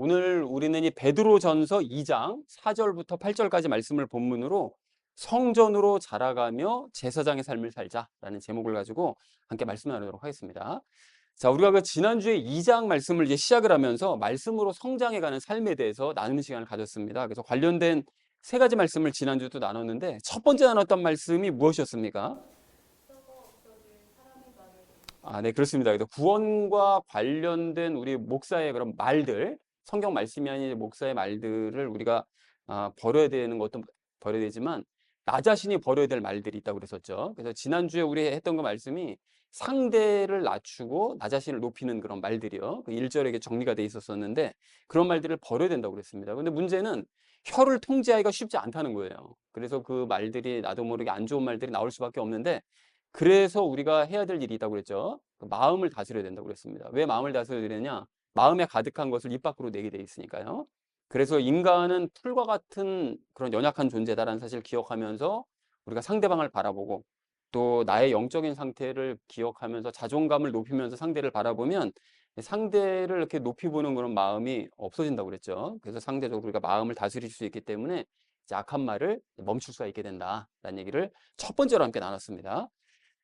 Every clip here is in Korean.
오늘 우리는 이 베드로전서 2장 4절부터 8절까지 말씀을 본문으로 성전으로 자라가며 제사장의 삶을 살자라는 제목을 가지고 함께 말씀 나누도록 하겠습니다. 자, 우리가 그 지난주에 2장 말씀을 이제 시작을 하면서 말씀으로 성장해가는 삶에 대해서 나누는 시간을 가졌습니다. 그래서 관련된 세 가지 말씀을 지난주도 나눴는데 첫 번째 나눴던 말씀이 무엇이었습니까? 네, 그렇습니다. 그래서 구원과 관련된 우리 목사의 그런 말들, 성경 말씀이 아닌 목사의 말들을 우리가 버려야 되는 것도 버려야 되지만 나 자신이 버려야 될 말들이 있다고 그랬었죠. 그래서 지난주에 우리 했던 그 말씀이 상대를 낮추고 나 자신을 높이는 그런 말들이요. 그 1절에 정리가 돼 있었었는데 그런 말들을 버려야 된다고 그랬습니다. 근데 문제는 혀를 통제하기가 쉽지 않다는 거예요. 그래서 그 말들이 나도 모르게 안 좋은 말들이 나올 수밖에 없는데 그래서 우리가 해야 될 일이 있다고 그랬죠. 그 마음을 다스려야 된다고 그랬습니다. 왜 마음을 다스려야 되느냐? 마음에 가득한 것을 입 밖으로 내게 돼 있으니까요. 그래서 인간은 풀과 같은 그런 연약한 존재다라는 사실을 기억하면서 우리가 상대방을 바라보고 또 나의 영적인 상태를 기억하면서 자존감을 높이면서 상대를 바라보면 상대를 이렇게 높이 보는 그런 마음이 없어진다고 그랬죠. 그래서 상대적으로 우리가 마음을 다스릴 수 있기 때문에 이제 악한 말을 멈출 수가 있게 된다라는 얘기를 첫 번째로 함께 나눴습니다.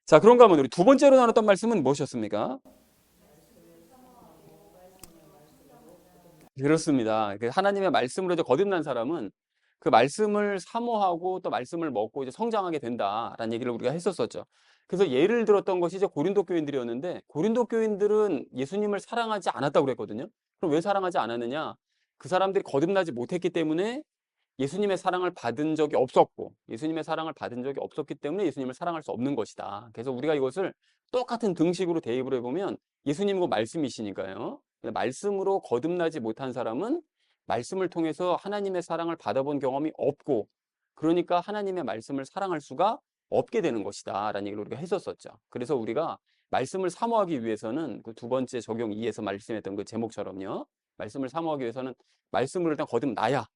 자, 그런가 하면 우리 두 번째로 나눴던 말씀은 무엇이었습니까? 그렇습니다. 그 하나님의 말씀으로 이제 거듭난 사람은 그 말씀을 사모하고 또 말씀을 먹고 이제 성장하게 된다라는 얘기를 우리가 했었었죠. 그래서 예를 들었던 것이 이제 고린도 교인들이었는데 고린도 교인들은 예수님을 사랑하지 않았다고 그랬거든요. 그럼 왜 사랑하지 않았느냐? 그 사람들이 거듭나지 못했기 때문에 예수님의 사랑을 받은 적이 없었고 예수님의 사랑을 받은 적이 없었기 때문에 예수님을 사랑할 수 없는 것이다. 그래서 우리가 이것을 똑같은 등식으로 대입을 해보면 예수님과 말씀이시니까요. 말씀으로 거듭나지 못한 사람은 말씀을 통해서 하나님의 사랑을 받아본 경험이 없고 그러니까 하나님의 말씀을 사랑할 수가 없게 되는 것이다 라는 얘기를 우리가 했었었죠. 그래서 우리가 말씀을 사모하기 위해서는 그 두 번째 적용 2에서 말씀했던 그 제목처럼요. 말씀을 사모하기 위해서는 말씀을 일단 거듭나야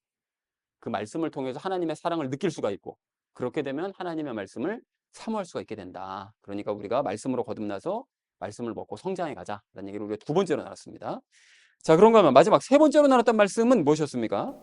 그 말씀을 통해서 하나님의 사랑을 느낄 수가 있고 그렇게 되면 하나님의 말씀을 사모할 수가 있게 된다. 그러니까 우리가 말씀으로 거듭나서 말씀을 먹고 성장해 가자라는 얘기를 우리가 두 번째로 나눴습니다. 자, 그런가 하면 마지막 세 번째로 나눴던 말씀은 무엇이었습니까?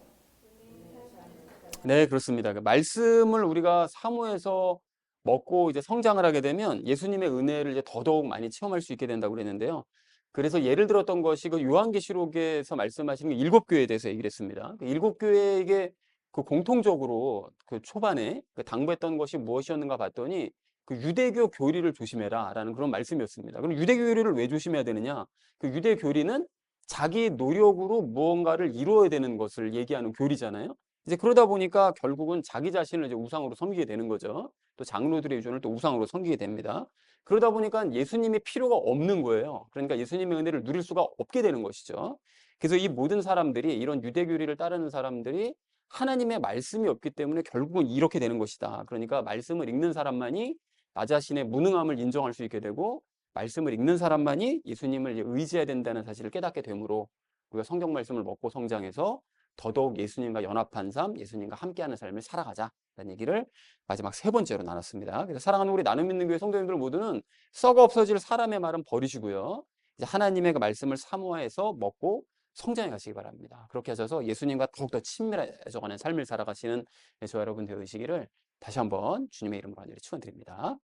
네, 그렇습니다. 그 말씀을 우리가 사모해서 먹고 이제 성장을 하게 되면 예수님의 은혜를 이제 더더욱 많이 체험할 수 있게 된다고 그랬는데요. 그래서 예를 들었던 것이 그 요한계시록에서 말씀하시는 그 일곱 교회에 대해서 얘기를 했습니다. 그 일곱 교회에게 그 공통적으로 그 초반에 그 당부했던 것이 무엇이었는가 봤더니 그 유대교 교리를 조심해라라는 그런 말씀이었습니다. 그럼 유대교 교리를 왜 조심해야 되느냐? 그 유대 교리는 자기 노력으로 무언가를 이루어야 되는 것을 얘기하는 교리잖아요. 이제 그러다 보니까 결국은 자기 자신을 이제 우상으로 섬기게 되는 거죠. 또 장로들의 의존을 또 우상으로 섬기게 됩니다. 그러다 보니까 예수님이 필요가 없는 거예요. 그러니까 예수님의 은혜를 누릴 수가 없게 되는 것이죠. 그래서 이 모든 사람들이 이런 유대교리를 따르는 사람들이 하나님의 말씀이 없기 때문에 결국은 이렇게 되는 것이다. 그러니까 말씀을 읽는 사람만이 나 자신의 무능함을 인정할 수 있게 되고 말씀을 읽는 사람만이 예수님을 의지해야 된다는 사실을 깨닫게 되므로 우리가 성경 말씀을 먹고 성장해서 더더욱 예수님과 연합한 삶, 예수님과 함께하는 삶을 살아가자라는 얘기를 마지막 세 번째로 나눴습니다. 그래서 사랑하는 우리 나눔 있는 교회 성도님들 모두는 썩어 없어질 사람의 말은 버리시고요. 이제 하나님의 그 말씀을 사모해서 먹고 성장해 가시기 바랍니다. 그렇게 하셔서 예수님과 더욱더 친밀해져가는 삶을 살아가시는 저와 여러분 되시기를 다시 한번 주님의 이름으로 간절히 축원드립니다.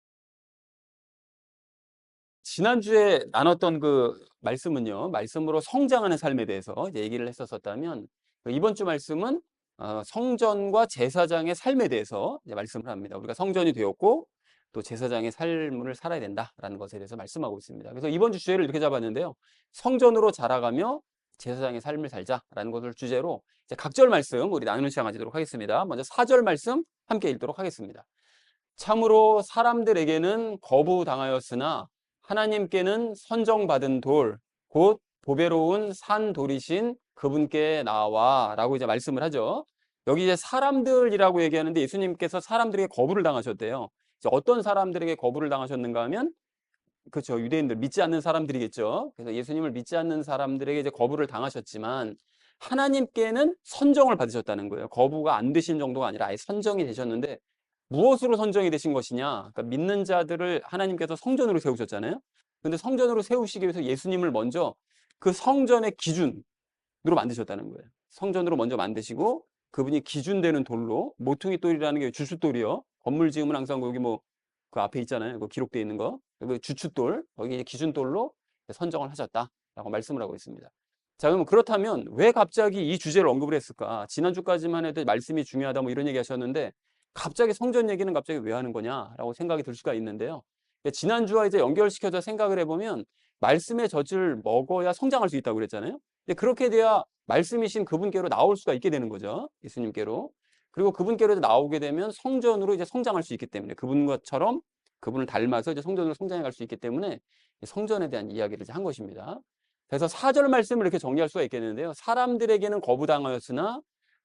지난주에 나눴던 그 말씀은요, 말씀으로 성장하는 삶에 대해서 이제 얘기를 했었다면, 이번 주 말씀은 성전과 제사장의 삶에 대해서 이제 말씀을 합니다. 우리가 성전이 되었고, 또 제사장의 삶을 살아야 된다라는 것에 대해서 말씀하고 있습니다. 그래서 이번 주 주제를 이렇게 잡았는데요. 성전으로 자라가며 제사장의 삶을 살자라는 것을 주제로 이제 각절 말씀 우리 나누는 시간 가지도록 하겠습니다. 먼저 4절 말씀 함께 읽도록 하겠습니다. 참으로 사람들에게는 거부당하였으나 하나님께는 선정받은 돌, 곧 보배로운 산 돌이신 그분께 나와 라고 이제 말씀을 하죠. 여기 이제 사람들이라고 얘기하는데 예수님께서 사람들에게 거부를 당하셨대요. 이제 어떤 사람들에게 거부를 당하셨는가 하면 그렇죠. 유대인들 믿지 않는 사람들이겠죠. 그래서 예수님을 믿지 않는 사람들에게 이제 거부를 당하셨지만 하나님께는 선정을 받으셨다는 거예요. 거부가 안 되신 정도가 아니라 아예 선정이 되셨는데 무엇으로 선정이 되신 것이냐? 그러니까 믿는 자들을 하나님께서 성전으로 세우셨잖아요. 근데 성전으로 세우시기 위해서 예수님을 먼저 그 성전의 기준, 만드셨다는 거예요. 성전으로 먼저 만드시고 그분이 기준되는 돌로 모퉁이 돌이라는 게 주춧돌이요. 건물 지으면 항상 거기 뭐 그 앞에 있잖아요. 그 기록되어 있는 거. 그 주춧돌, 거기 기준돌로 선정을 하셨다라고 말씀을 하고 있습니다. 자, 그럼 그렇다면 왜 갑자기 이 주제를 언급을 했을까? 지난주까지만 해도 말씀이 중요하다 뭐 이런 얘기 하셨는데 갑자기 성전 얘기는 갑자기 왜 하는 거냐라고 생각이 들 수가 있는데요. 지난주와 이제 연결시켜서 생각을 해보면 말씀의 젖을 먹어야 성장할 수 있다고 그랬잖아요. 그렇게 돼야 말씀이신 그분께로 나올 수가 있게 되는 거죠. 예수님께로. 그리고 그분께로 나오게 되면 성전으로 이제 성장할 수 있기 때문에 그분과처럼 그분을 닮아서 이제 성전으로 성장해 갈 수 있기 때문에 성전에 대한 이야기를 이제 한 것입니다. 그래서 4절 말씀을 이렇게 정리할 수가 있겠는데요. 사람들에게는 거부당하였으나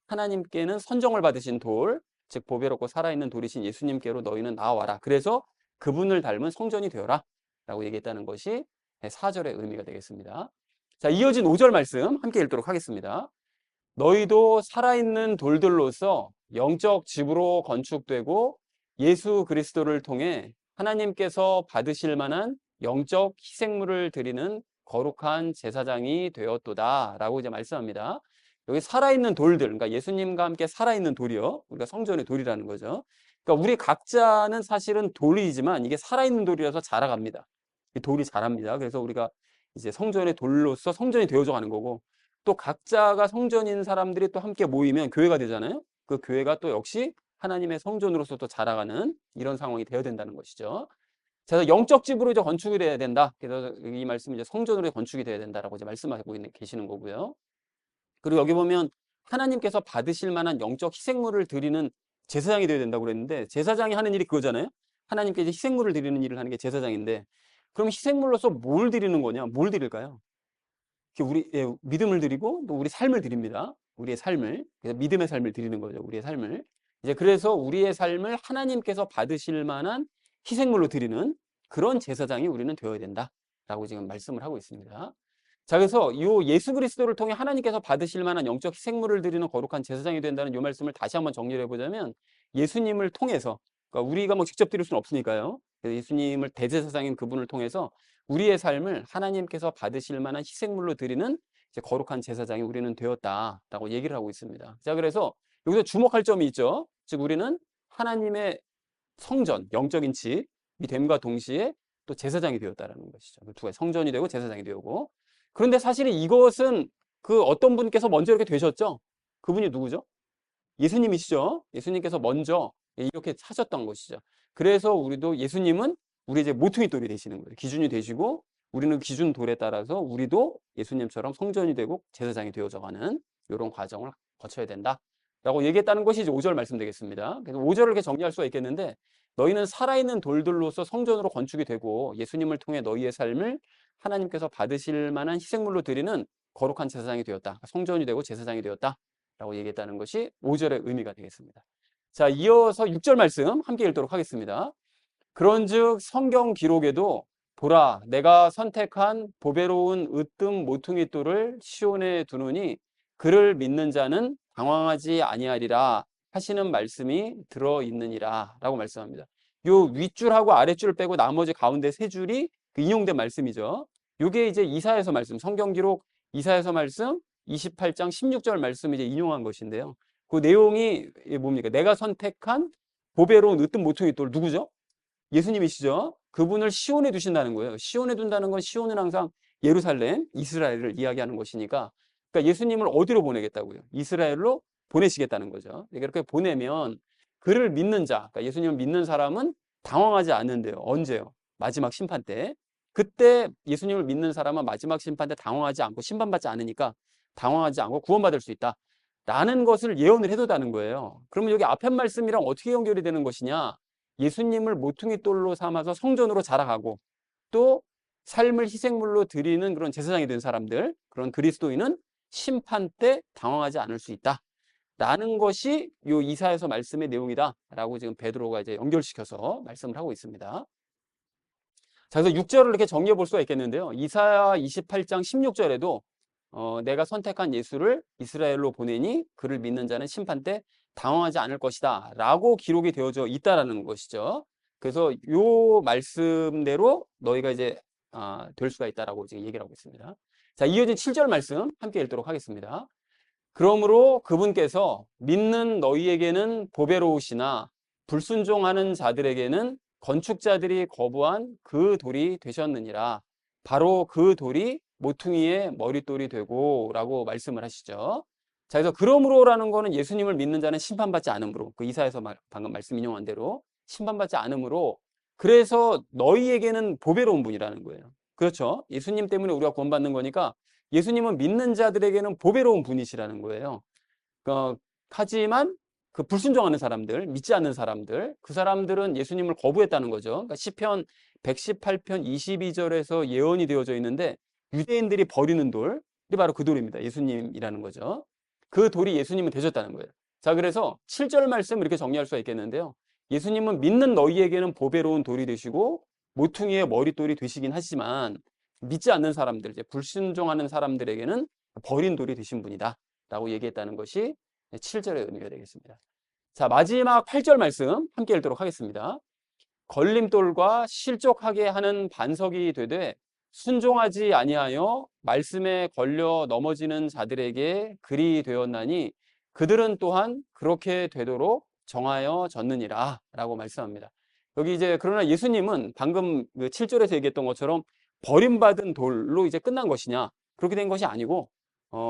하나님께는 선정을 받으신 돌, 즉 보배롭고 살아있는 돌이신 예수님께로 너희는 나와라. 그래서 그분을 닮은 성전이 되어라 라고 얘기했다는 것이 4절의 의미가 되겠습니다. 자, 이어진 5절 말씀 함께 읽도록 하겠습니다. 너희도 살아있는 돌들로서 영적 집으로 건축되고 예수 그리스도를 통해 하나님께서 받으실 만한 영적 희생물을 드리는 거룩한 제사장이 되었도다 라고 이제 말씀합니다. 여기 살아있는 돌들, 그러니까 예수님과 함께 살아있는 돌이요. 우리가 성전의 돌이라는 거죠. 그러니까 우리 각자는 사실은 돌이지만 이게 살아있는 돌이라서 자라갑니다. 이 돌이 자랍니다. 그래서 우리가 이제 성전의 돌로서 성전이 되어져 가는 거고 또 각자가 성전인 사람들이 또 함께 모이면 교회가 되잖아요. 그 교회가 또 역시 하나님의 성전으로서 또 자라가는 이런 상황이 되어야 된다는 것이죠. 그래서 영적 집으로 이제 건축이 돼야 된다. 그래서 이 말씀은 이제 성전으로 건축이 돼야 된다라고 이제 말씀하고 계시는 거고요. 그리고 여기 보면 하나님께서 받으실 만한 영적 희생물을 드리는 제사장이 되어야 된다고 그랬는데 제사장이 하는 일이 그거잖아요. 하나님께 이제 희생물을 드리는 일을 하는 게 제사장인데 그럼 희생물로서 뭘 드리는 거냐? 뭘 드릴까요? 우리 믿음을 드리고 또 우리 삶을 드립니다. 우리의 삶을 그래서 믿음의 삶을 드리는 거죠. 우리의 삶을 이제 그래서 우리의 삶을 하나님께서 받으실 만한 희생물로 드리는 그런 제사장이 우리는 되어야 된다라고 지금 말씀을 하고 있습니다. 자, 그래서 이 예수 그리스도를 통해 하나님께서 받으실 만한 영적 희생물을 드리는 거룩한 제사장이 된다는 이 말씀을 다시 한번 정리를 해보자면 예수님을 통해서 그러니까 우리가 뭐 직접 드릴 수는 없으니까요. 그래서 예수님을 대제사장인 그분을 통해서 우리의 삶을 하나님께서 받으실 만한 희생물로 드리는 이제 거룩한 제사장이 우리는 되었다라고 얘기를 하고 있습니다. 자, 그래서 여기서 주목할 점이 있죠. 즉 우리는 하나님의 성전, 영적인 집이 됨과 동시에 또 제사장이 되었다라는 것이죠. 두 가지 성전이 되고 제사장이 되고. 그런데 사실은 이것은 그 어떤 분께서 먼저 이렇게 되셨죠? 그분이 누구죠? 예수님이시죠. 예수님께서 먼저 이렇게 하셨던 것이죠. 그래서 우리도 예수님은 우리 이제 모퉁이 돌이 되시는 거예요. 기준이 되시고 우리는 기준 돌에 따라서 우리도 예수님처럼 성전이 되고 제사장이 되어져가는 이런 과정을 거쳐야 된다라고 얘기했다는 것이 이제 5절 말씀 되겠습니다. 그래서 5절을 이렇게 정리할 수가 있겠는데 너희는 살아있는 돌들로서 성전으로 건축이 되고 예수님을 통해 너희의 삶을 하나님께서 받으실 만한 희생물로 드리는 거룩한 제사장이 되었다. 성전이 되고 제사장이 되었다. 라고 얘기했다는 것이 5절의 의미가 되겠습니다. 자, 이어서 6절 말씀 함께 읽도록 하겠습니다. 그런즉 성경 기록에도 보라 내가 선택한 보배로운 으뜸 모퉁이 돌을 시온에 두노니 그를 믿는 자는 당황하지 아니하리라 하시는 말씀이 들어있느니라 라고 말씀합니다. 요 윗줄하고 아랫줄 빼고 나머지 가운데 세 줄이 그 인용된 말씀이죠. 요게 이제 이사야서 말씀, 성경 기록 이사야서 말씀 28장 16절 말씀을 이제 인용한 것인데요. 그 내용이 뭡니까? 내가 선택한 보배로운 으뜸 모퉁이 돌 누구죠? 예수님이시죠. 그분을 시온에 두신다는 거예요. 시온에 둔다는 건 시온은 항상 예루살렘, 이스라엘을 이야기하는 것이니까 그러니까 예수님을 어디로 보내겠다고요? 이스라엘로 보내시겠다는 거죠. 이렇게 보내면 그를 믿는 자, 그러니까 예수님을 믿는 사람은 당황하지 않는데요. 언제요? 마지막 심판 때. 그때 예수님을 믿는 사람은 마지막 심판 때 당황하지 않고 심판받지 않으니까 당황하지 않고 구원받을 수 있다. 라는 것을 예언을 해뒀다는 거예요. 그러면 여기 앞에 말씀이랑 어떻게 연결이 되는 것이냐? 예수님을 모퉁이 돌로 삼아서 성전으로 자라가고 또 삶을 희생물로 드리는 그런 제사장이 된 사람들, 그런 그리스도인은 심판 때 당황하지 않을 수 있다. 라는 것이 요 이사야서 말씀의 내용이다. 라고 지금 베드로가 이제 연결시켜서 말씀을 하고 있습니다. 자, 그래서 6절을 이렇게 정리해 볼 수가 있겠는데요. 이사야 28장 16절에도 내가 선택한 예수를 이스라엘로 보내니 그를 믿는 자는 심판 때 당황하지 않을 것이다 라고 기록이 되어져 있다라는 것이죠. 그래서 요 말씀대로 너희가 이제 될 수가 있다라고 지금 얘기를 하고 있습니다. 자, 이어진 7절 말씀 함께 읽도록 하겠습니다. 그러므로 그분께서 믿는 너희에게는 보배로우시나 불순종하는 자들에게는 건축자들이 거부한 그 돌이 되셨느니라. 바로 그 돌이 모퉁이의 머릿돌이 되고 라고 말씀을 하시죠. 자, 그래서 그러므로라는 거는 예수님을 믿는 자는 심판받지 않으므로, 그 이사에서 방금 말씀 인용한 대로 심판받지 않으므로, 그래서 너희에게는 보배로운 분이라는 거예요. 그렇죠? 예수님 때문에 우리가 구원받는 거니까 예수님은 믿는 자들에게는 보배로운 분이시라는 거예요. 하지만 그 불순종하는 사람들, 믿지 않는 사람들, 그 사람들은 예수님을 거부했다는 거죠. 그러니까 시편 118편 22절에서 예언이 되어져 있는데 유대인들이 버리는 돌이 바로 그 돌입니다. 예수님이라는 거죠. 그 돌이 예수님은 되셨다는 거예요. 자, 그래서 7절 말씀 이렇게 정리할 수가 있겠는데요. 예수님은 믿는 너희에게는 보배로운 돌이 되시고 모퉁이의 머릿돌이 되시긴 하지만 믿지 않는 사람들, 이제 불순종하는 사람들에게는 버린 돌이 되신 분이다 라고 얘기했다는 것이 7절의 의미가 되겠습니다. 자, 마지막 8절 말씀 함께 읽도록 하겠습니다. 걸림돌과 실족하게 하는 반석이 되되 순종하지 아니하여 말씀에 걸려 넘어지는 자들에게 글이 되었나니 그들은 또한 그렇게 되도록 정하여 졌느니라 라고 말씀합니다. 여기 이제 그러나 예수님은 방금 그 7절에서 얘기했던 것처럼 버림받은 돌로 이제 끝난 것이냐, 그렇게 된 것이 아니고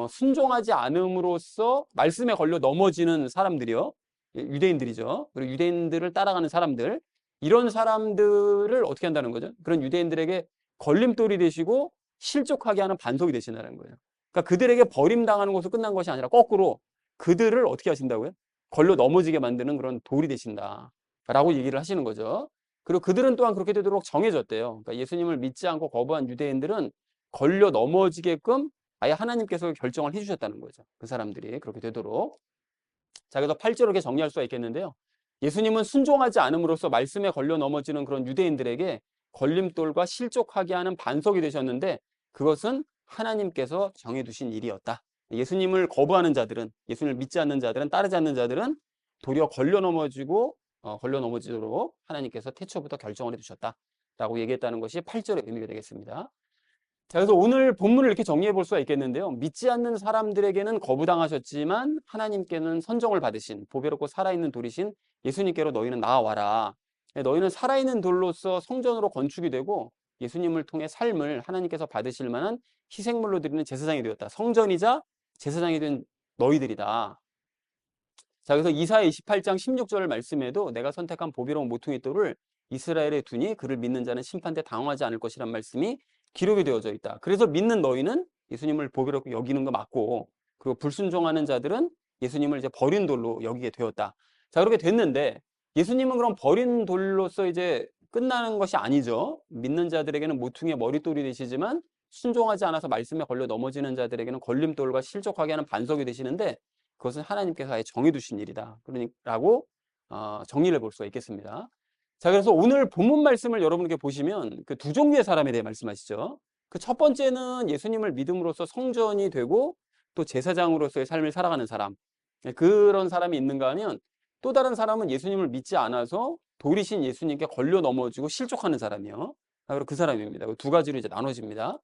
순종하지 않음으로써 말씀에 걸려 넘어지는 사람들이요, 유대인들이죠. 그리고 유대인들을 따라가는 사람들, 이런 사람들을 어떻게 한다는 거죠? 그런 유대인들에게 걸림돌이 되시고 실족하게 하는 반석이 되신다는 거예요. 그러니까 그들에게 버림당하는 것으로 끝난 것이 아니라 거꾸로 그들을 어떻게 하신다고요? 걸려 넘어지게 만드는 그런 돌이 되신다 라고 얘기를 하시는 거죠. 그리고 그들은 또한 그렇게 되도록 정해졌대요. 그러니까 예수님을 믿지 않고 거부한 유대인들은 걸려 넘어지게끔 아예 하나님께서 결정을 해주셨다는 거죠. 그 사람들이 그렇게 되도록. 자, 그래서 8절을 이렇게 정리할 수가 있겠는데요. 예수님은 순종하지 않음으로써 말씀에 걸려 넘어지는 그런 유대인들에게 걸림돌과 실족하게 하는 반석이 되셨는데 그것은 하나님께서 정해두신 일이었다. 예수님을 거부하는 자들은, 예수님을 믿지 않는 자들은, 따르지 않는 자들은 도리어 걸려 넘어지도록 하나님께서 태초부터 결정을 해두셨다라고 얘기했다는 것이 8절의 의미가 되겠습니다. 자, 그래서 오늘 본문을 이렇게 정리해 볼 수가 있겠는데요. 믿지 않는 사람들에게는 거부당하셨지만 하나님께는 선정을 받으신 보배롭고 살아있는 돌이신 예수님께로 너희는 나아와라. 너희는 살아있는 돌로서 성전으로 건축이 되고 예수님을 통해 삶을 하나님께서 받으실 만한 희생물로 드리는 제사장이 되었다. 성전이자 제사장이 된 너희들이다. 자, 그래서 이사야 28장 16절 말씀에도 내가 선택한 보배로운 모퉁이 돌을 이스라엘에 두니 그를 믿는 자는 심판 때 당황하지 않을 것이란 말씀이 기록이 되어져 있다. 그래서 믿는 너희는 예수님을 보배롭게 여기는 거 맞고, 그리고 불순종하는 자들은 예수님을 이제 버린 돌로 여기게 되었다. 자, 그렇게 됐는데 예수님은 그럼 버린 돌로서 이제 끝나는 것이 아니죠. 믿는 자들에게는 모퉁이의 머릿돌이 되시지만 순종하지 않아서 말씀에 걸려 넘어지는 자들에게는 걸림돌과 실족하게 하는 반석이 되시는데 그것은 하나님께서 아예 정해두신 일이다. 그러니라고 정리를 볼 수가 있겠습니다. 자, 그래서 오늘 본문 말씀을 여러분께 보시면 그 두 종류의 사람에 대해 말씀하시죠. 그 첫 번째는 예수님을 믿음으로써 성전이 되고 또 제사장으로서의 삶을 살아가는 사람. 그런 사람이 있는가 하면 또 다른 사람은 예수님을 믿지 않아서 돌이신 예수님께 걸려 넘어지고 실족하는 사람이요. 바로 그 사람입니다. 두 가지로 이제 나눠집니다.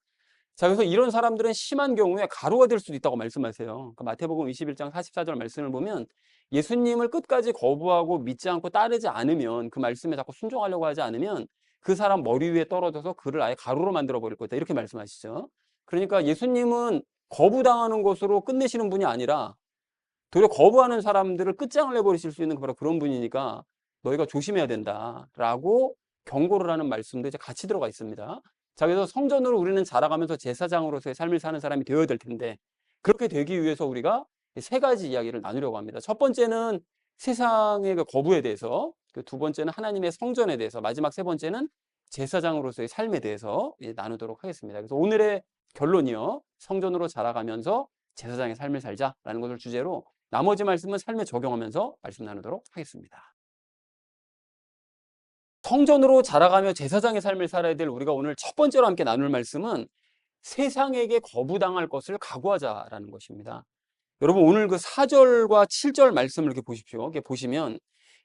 자, 그래서 이런 사람들은 심한 경우에 가루가 될 수도 있다고 말씀하세요. 그러니까 마태복음 21장 44절 말씀을 보면 예수님을 끝까지 거부하고 믿지 않고 따르지 않으면, 그 말씀에 자꾸 순종하려고 하지 않으면 그 사람 머리 위에 떨어져서 그를 아예 가루로 만들어 버릴 거다, 이렇게 말씀하시죠. 그러니까 예수님은 거부당하는 것으로 끝내시는 분이 아니라 도리어 거부하는 사람들을 끝장을 내버리실 수 있는 바로 그런 분이니까 너희가 조심해야 된다라고 경고를 하는 말씀도 이제 같이 들어가 있습니다. 자, 그래서 성전으로 우리는 자라가면서 제사장으로서의 삶을 사는 사람이 되어야 될 텐데, 그렇게 되기 위해서 우리가 세 가지 이야기를 나누려고 합니다. 첫 번째는 세상의 그 거부에 대해서, 그 두 번째는 하나님의 성전에 대해서, 마지막 세 번째는 제사장으로서의 삶에 대해서 나누도록 하겠습니다. 그래서 오늘의 결론이요, 성전으로 자라가면서 제사장의 삶을 살자라는 것을 주제로 나머지 말씀은 삶에 적용하면서 말씀 나누도록 하겠습니다. 성전으로 자라가며 제사장의 삶을 살아야 될 우리가 오늘 첫 번째로 함께 나눌 말씀은 세상에게 거부당할 것을 각오하자라는 것입니다. 여러분, 오늘 그 4절과 7절 말씀을 이렇게 보십시오. 이렇게 보시면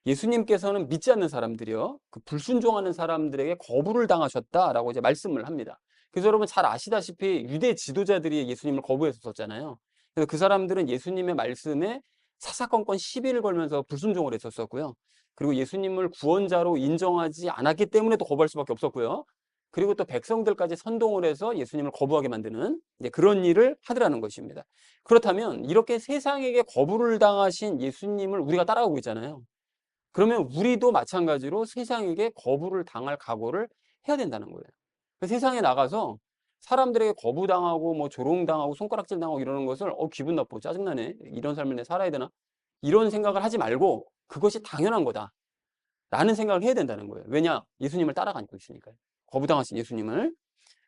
예수님께서는 믿지 않는 사람들이요, 그 불순종하는 사람들에게 거부를 당하셨다라고 이제 말씀을 합니다. 그래서 여러분 잘 아시다시피 유대 지도자들이 예수님을 거부했었잖아요. 그래서 그 사람들은 예수님의 말씀에 사사건건 시비를 걸면서 불순종을 했었고요. 그리고 예수님을 구원자로 인정하지 않았기 때문에 또 거부할 수밖에 없었고요. 그리고 또 백성들까지 선동을 해서 예수님을 거부하게 만드는 그런 일을 하더라는 것입니다. 그렇다면 이렇게 세상에게 거부를 당하신 예수님을 우리가 따라가고 있잖아요. 그러면 우리도 마찬가지로 세상에게 거부를 당할 각오를 해야 된다는 거예요. 세상에 나가서 사람들에게 거부당하고 뭐 조롱당하고 손가락질 당하고 이러는 것을 기분 나쁘고 짜증나네. 이런 삶을 내 살아야 되나? 이런 생각을 하지 말고 그것이 당연한 거다. 라는 생각을 해야 된다는 거예요. 왜냐? 예수님을 따라가고 있으니까요. 거부당하신 예수님을.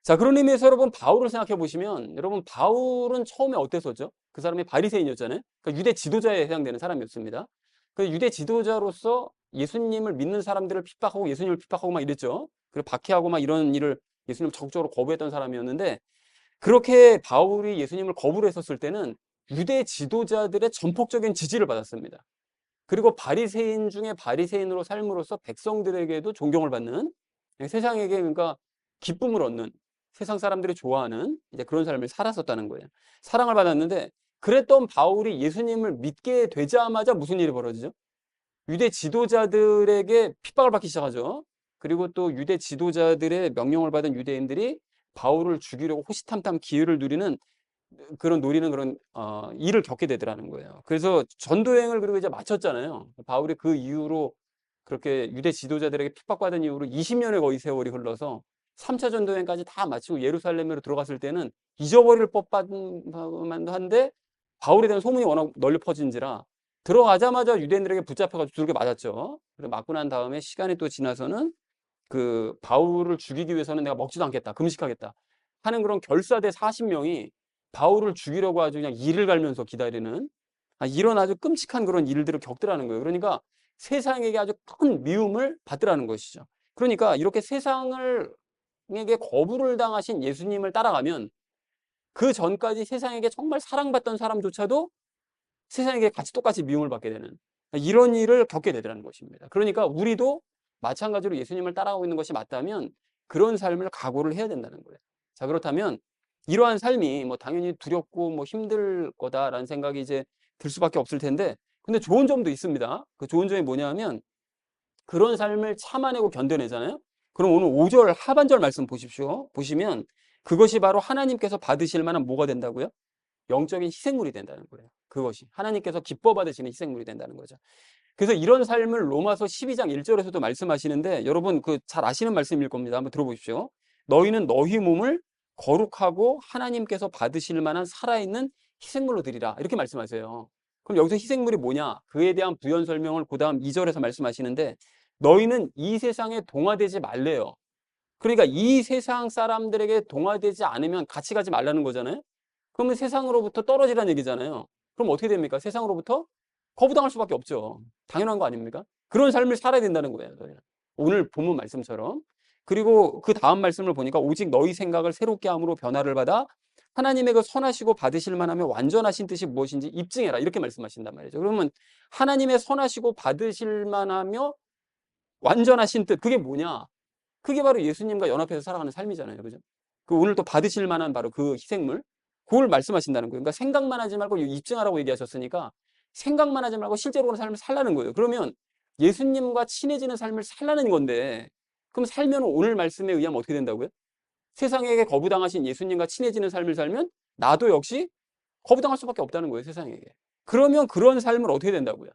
자, 그런 의미에서 여러분 바울을 생각해 보시면 여러분 바울은 처음에 어땠었죠? 그 사람이 바리새인이었잖아요. 그러니까 유대 지도자에 해당되는 사람이었습니다. 그 유대 지도자로서 예수님을 믿는 사람들을 핍박하고 예수님을 핍박하고 막 이랬죠. 그리고 박해하고 막 이런 일을 예수님을 적극적으로 거부했던 사람이었는데 그렇게 바울이 예수님을 거부를 했었을 때는 유대 지도자들의 전폭적인 지지를 받았습니다. 그리고 바리새인 중에 바리새인으로 삶으로써 백성들에게도 존경을 받는 세상에게 그러니까 기쁨을 얻는 세상 사람들이 좋아하는 이제 그런 삶을 살았었다는 거예요. 사랑을 받았는데 그랬던 바울이 예수님을 믿게 되자마자 무슨 일이 벌어지죠? 유대 지도자들에게 핍박을 받기 시작하죠. 그리고 또 유대 지도자들의 명령을 받은 유대인들이 바울을 죽이려고 호시탐탐 기회를 노리는 그런 일을 겪게 되더라는 거예요. 그래서 전도행을 그리고 이제 마쳤잖아요. 바울이 그 이후로 그렇게 유대 지도자들에게 핍박받은 이후로 20년의 거의 세월이 흘러서 3차 전도행까지 다 마치고 예루살렘으로 들어갔을 때는 잊어버릴 법만 한데 바울에 대한 소문이 워낙 널리 퍼진지라 들어가자마자 유대인들에게 붙잡혀가지고 두들겨 맞았죠. 그리고 맞고 난 다음에 시간이 또 지나서는 그 바울을 죽이기 위해서는 내가 먹지도 않겠다, 금식하겠다 하는 그런 결사대 40명이 바울을 죽이려고 아주 그냥 이를 갈면서 기다리는 이런 아주 끔찍한 그런 일들을 겪더라는 거예요. 그러니까 세상에게 아주 큰 미움을 받더라는 것이죠. 그러니까 이렇게 세상에게 거부를 당하신 예수님을 따라가면 그 전까지 세상에게 정말 사랑받던 사람조차도 세상에게 같이 똑같이 미움을 받게 되는 이런 일을 겪게 되더라는 것입니다. 그러니까 우리도 마찬가지로 예수님을 따라가고 있는 것이 맞다면 그런 삶을 각오를 해야 된다는 거예요. 자, 그렇다면 이러한 삶이 뭐 당연히 두렵고 뭐 힘들 거다라는 생각이 이제 들 수밖에 없을 텐데 근데 좋은 점도 있습니다. 그 좋은 점이 뭐냐 하면 그런 삶을 참아내고 견뎌내잖아요. 그럼 오늘 5절 하반절 말씀 보십시오. 보시면 그것이 바로 하나님께서 받으실 만한 뭐가 된다고요? 영적인 희생물이 된다는 거예요. 그것이 하나님께서 기뻐 받으시는 희생물이 된다는 거죠. 그래서 이런 삶을 로마서 12장 1절에서도 말씀하시는데 여러분 그 잘 아시는 말씀일 겁니다. 한번 들어보십시오. 너희는 너희 몸을 거룩하고 하나님께서 받으실 만한 살아있는 희생물로 드리라. 이렇게 말씀하세요. 그럼 여기서 희생물이 뭐냐? 그에 대한 부연 설명을 그 다음 2절에서 말씀하시는데 너희는 이 세상에 동화되지 말래요. 그러니까 이 세상 사람들에게 동화되지 않으면 같이 가지 말라는 거잖아요. 그러면 세상으로부터 떨어지라는 얘기잖아요. 그럼 어떻게 됩니까? 세상으로부터 거부당할 수밖에 없죠. 당연한 거 아닙니까? 그런 삶을 살아야 된다는 거예요. 오늘 본문 말씀처럼. 그리고 그 다음 말씀을 보니까 오직 너희 생각을 새롭게 함으로 변화를 받아 하나님의 그 선하시고 받으실 만하며 완전하신 뜻이 무엇인지 입증해라. 이렇게 말씀하신단 말이죠. 그러면 하나님의 선하시고 받으실 만하며 완전하신 뜻 그게 뭐냐? 그게 바로 예수님과 연합해서 살아가는 삶이잖아요. 그죠? 그 오늘 또 받으실 만한 바로 그 희생물 그걸 말씀하신다는 거예요. 그러니까 생각만 하지 말고 입증하라고 얘기하셨으니까 생각만 하지 말고 실제로 삶을 살라는 거예요. 그러면 예수님과 친해지는 삶을 살라는 건데 그럼 살면 오늘 말씀에 의하면 어떻게 된다고요? 세상에게 거부당하신 예수님과 친해지는 삶을 살면 나도 역시 거부당할 수밖에 없다는 거예요. 세상에게. 그러면 그런 삶을 어떻게 된다고요?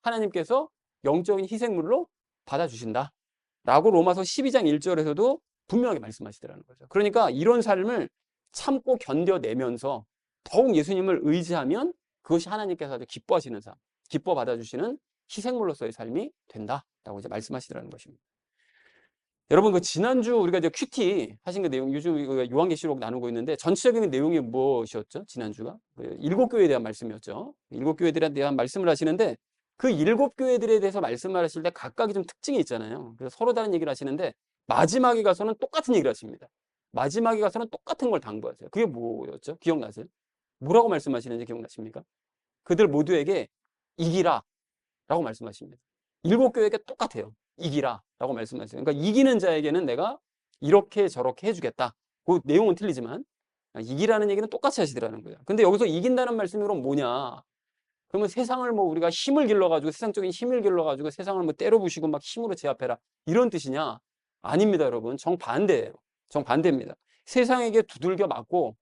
하나님께서 영적인 희생물로 받아주신다. 라고 로마서 12장 1절에서도 분명하게 말씀하시더라는 거죠. 그러니까 이런 삶을 참고 견뎌내면서 더욱 예수님을 의지하면 그것이 하나님께서 아주 기뻐하시는 삶, 기뻐 받아주시는 희생물로서의 삶이 된다라고 이제 말씀하시더라는 것입니다. 여러분 그 지난주 우리가 이제 큐티 하신 그 내용 요즘 요한계시록 나누고 있는데 전체적인 내용이 무엇이었죠? 지난주가 일곱 교회에 대한 말씀이었죠. 일곱 교회들에 대한 말씀을 하시는데 그 일곱 교회들에 대해서 말씀을 하실 때 각각이 좀 특징이 있잖아요. 그래서 서로 다른 얘기를 하시는데 마지막에 가서는 똑같은 얘기를 하십니다. 마지막에 가서는 똑같은 걸 당부하세요. 그게 뭐였죠? 기억나세요? 뭐라고 말씀하시는지 기억나십니까? 그들 모두에게 이기라 라고 말씀하십니다. 일곱 교회에게 똑같아요. 이기라 라고 말씀하세요. 그러니까 이기는 자에게는 내가 이렇게 저렇게 해주겠다. 그 내용은 틀리지만 이기라는 얘기는 똑같이 하시더라는 거예요. 근데 여기서 이긴다는 말씀이 그럼 뭐냐? 그러면 세상을 뭐 우리가 힘을 길러가지고 세상적인 힘을 길러가지고 세상을 뭐 때려 부시고 막 힘으로 제압해라 이런 뜻이냐? 아닙니다, 여러분. 정반대예요. 정반대입니다. 세상에게 두들겨 맞고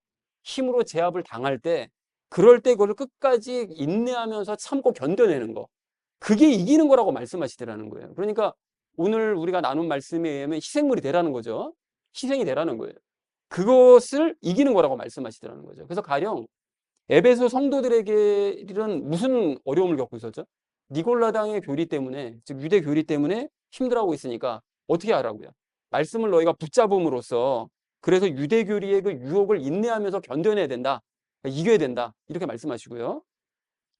힘으로 제압을 당할 때 그럴 때 그걸 끝까지 인내하면서 참고 견뎌내는 거. 그게 이기는 거라고 말씀하시더라는 거예요. 그러니까 오늘 우리가 나눈 말씀에 의하면 희생물이 되라는 거죠. 희생이 되라는 거예요. 그것을 이기는 거라고 말씀하시더라는 거죠. 그래서 가령 에베소 성도들에게는 무슨 어려움을 겪고 있었죠? 니골라당의 교리 때문에, 즉 유대 교리 때문에 힘들어하고 있으니까 어떻게 하라고요? 말씀을 너희가 붙잡음으로써 그래서 유대 교리의 그 유혹을 인내하면서 견뎌내야 된다. 이겨야 된다. 이렇게 말씀하시고요.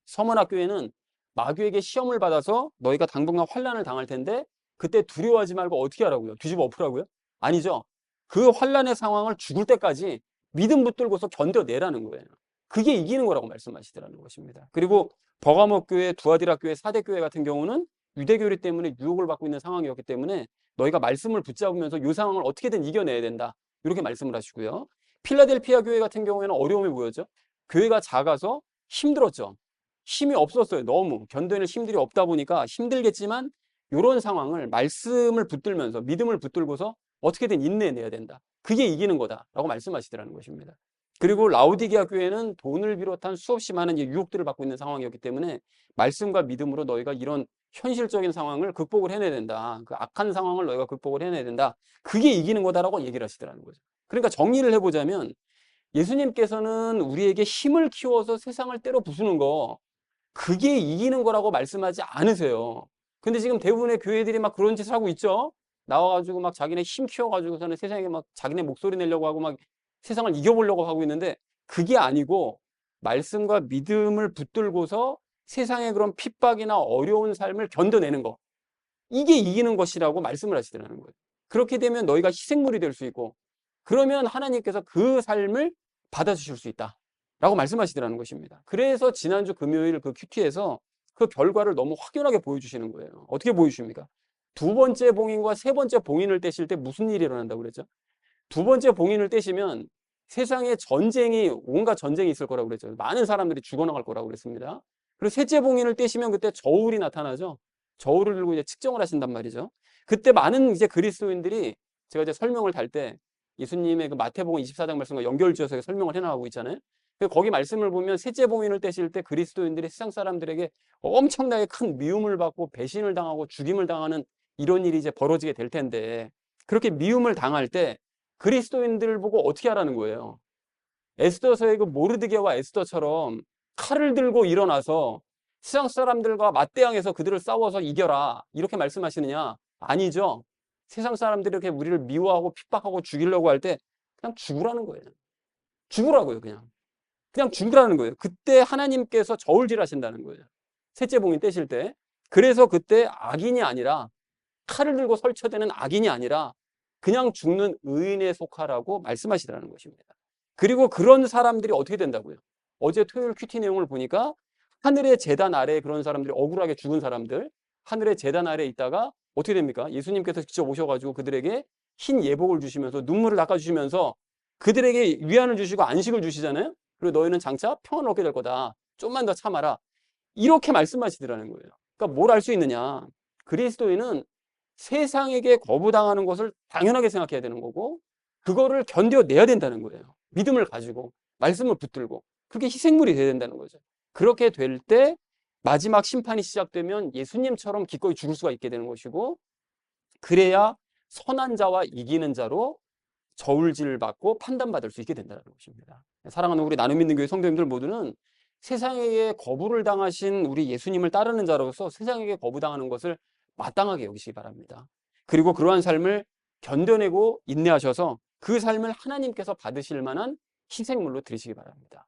서문학교에는 마귀에게 시험을 받아서 너희가 당분간 환난을 당할 텐데 그때 두려워하지 말고 어떻게 하라고요? 뒤집어 엎으라고요? 아니죠. 그 환난의 상황을 죽을 때까지 믿음 붙들고서 견뎌내라는 거예요. 그게 이기는 거라고 말씀하시더라는 것입니다. 그리고 버가모 교회, 두아디라 교회, 사대 교회 같은 경우는 유대교리 때문에 유혹을 받고 있는 상황이었기 때문에 너희가 말씀을 붙잡으면서 이 상황을 어떻게든 이겨내야 된다. 이렇게 말씀을 하시고요. 필라델피아 교회 같은 경우에는 어려움이 뭐였죠? 교회가 작아서 힘들었죠. 힘이 없었어요. 너무 견뎌낼 힘들이 없다 보니까 힘들겠지만 이런 상황을 말씀을 붙들면서 믿음을 붙들고서 어떻게든 인내해내야 된다. 그게 이기는 거다라고 말씀하시더라는 것입니다. 그리고 라오디게아 교회는 돈을 비롯한 수없이 많은 유혹들을 받고 있는 상황이었기 때문에 말씀과 믿음으로 너희가 이런 현실적인 상황을 극복을 해내야 된다. 그 악한 상황을 너희가 극복을 해내야 된다. 그게 이기는 거다라고 얘기를 하시더라는 거죠. 그러니까 정리를 해보자면 예수님께서는 우리에게 힘을 키워서 세상을 때려 부수는 거 그게 이기는 거라고 말씀하지 않으세요. 근데 지금 대부분의 교회들이 막 그런 짓을 하고 있죠. 나와가지고 막 자기네 힘 키워가지고서는 세상에 막 자기네 목소리 내려고 하고 막 세상을 이겨보려고 하고 있는데 그게 아니고 말씀과 믿음을 붙들고서 세상의 그런 핍박이나 어려운 삶을 견뎌내는 거. 이게 이기는 것이라고 말씀을 하시더라는 거예요. 그렇게 되면 너희가 희생물이 될 수 있고 그러면 하나님께서 그 삶을 받아주실 수 있다. 라고 말씀하시더라는 것입니다. 그래서 지난주 금요일 그 큐티에서 그 결과를 너무 확연하게 보여주시는 거예요. 어떻게 보여주십니까? 두 번째 봉인과 세 번째 봉인을 떼실 때 무슨 일이 일어난다고 그랬죠? 두 번째 봉인을 떼시면 세상에 전쟁이, 온갖 전쟁이 있을 거라고 그랬죠. 많은 사람들이 죽어나갈 거라고 그랬습니다. 그리고 셋째 봉인을 떼시면 그때 저울이 나타나죠. 저울을 들고 이제 측정을 하신단 말이죠. 그때 많은 이제 그리스도인들이 제가 이제 설명을 달 때 예수님의 그 마태복음 24장 말씀과 연결지어서 설명을 해나가고 있잖아요. 거기 말씀을 보면 셋째 봉인을 떼실 때 그리스도인들이 세상 사람들에게 엄청나게 큰 미움을 받고 배신을 당하고 죽임을 당하는 이런 일이 이제 벌어지게 될 텐데 그렇게 미움을 당할 때 그리스도인들을 보고 어떻게 하라는 거예요? 에스더서의 그 모르드게와 에스더처럼 칼을 들고 일어나서 세상 사람들과 맞대항해서 그들을 싸워서 이겨라 이렇게 말씀하시느냐? 아니죠. 세상 사람들이 이렇게 우리를 미워하고 핍박하고 죽이려고 할 때 그냥 죽으라는 거예요. 죽으라고요, 그냥 죽으라는 거예요. 그때 하나님께서 저울질하신다는 거예요. 셋째 봉인 떼실 때. 그래서 그때 악인이 아니라 칼을 들고 설쳐대는 악인이 아니라 그냥 죽는 의인에 속하라고 말씀하시더라는 것입니다. 그리고 그런 사람들이 어떻게 된다고요? 어제 토요일 큐티 내용을 보니까 하늘의 제단 아래에 그런 사람들이 억울하게 죽은 사람들 하늘의 제단 아래에 있다가 어떻게 됩니까? 예수님께서 직접 오셔가지고 그들에게 흰 예복을 주시면서 눈물을 닦아주시면서 그들에게 위안을 주시고 안식을 주시잖아요. 그리고 너희는 장차 평안을 얻게 될 거다. 좀만 더 참아라. 이렇게 말씀하시더라는 거예요. 그러니까 뭘 알 수 있느냐? 그리스도인은 세상에게 거부당하는 것을 당연하게 생각해야 되는 거고 그거를 견뎌내야 된다는 거예요. 믿음을 가지고 말씀을 붙들고 그게 희생물이 돼야 된다는 거죠. 그렇게 될 때 마지막 심판이 시작되면 예수님처럼 기꺼이 죽을 수가 있게 되는 것이고 그래야 선한 자와 이기는 자로 저울질을 받고 판단받을 수 있게 된다는 것입니다. 사랑하는 우리 나눔 있는 교회 성도님들 모두는 세상에게 거부를 당하신 우리 예수님을 따르는 자로서 세상에게 거부당하는 것을 마땅하게 여기시기 바랍니다. 그리고 그러한 삶을 견뎌내고 인내하셔서 그 삶을 하나님께서 받으실 만한 희생물로 드리시기 바랍니다.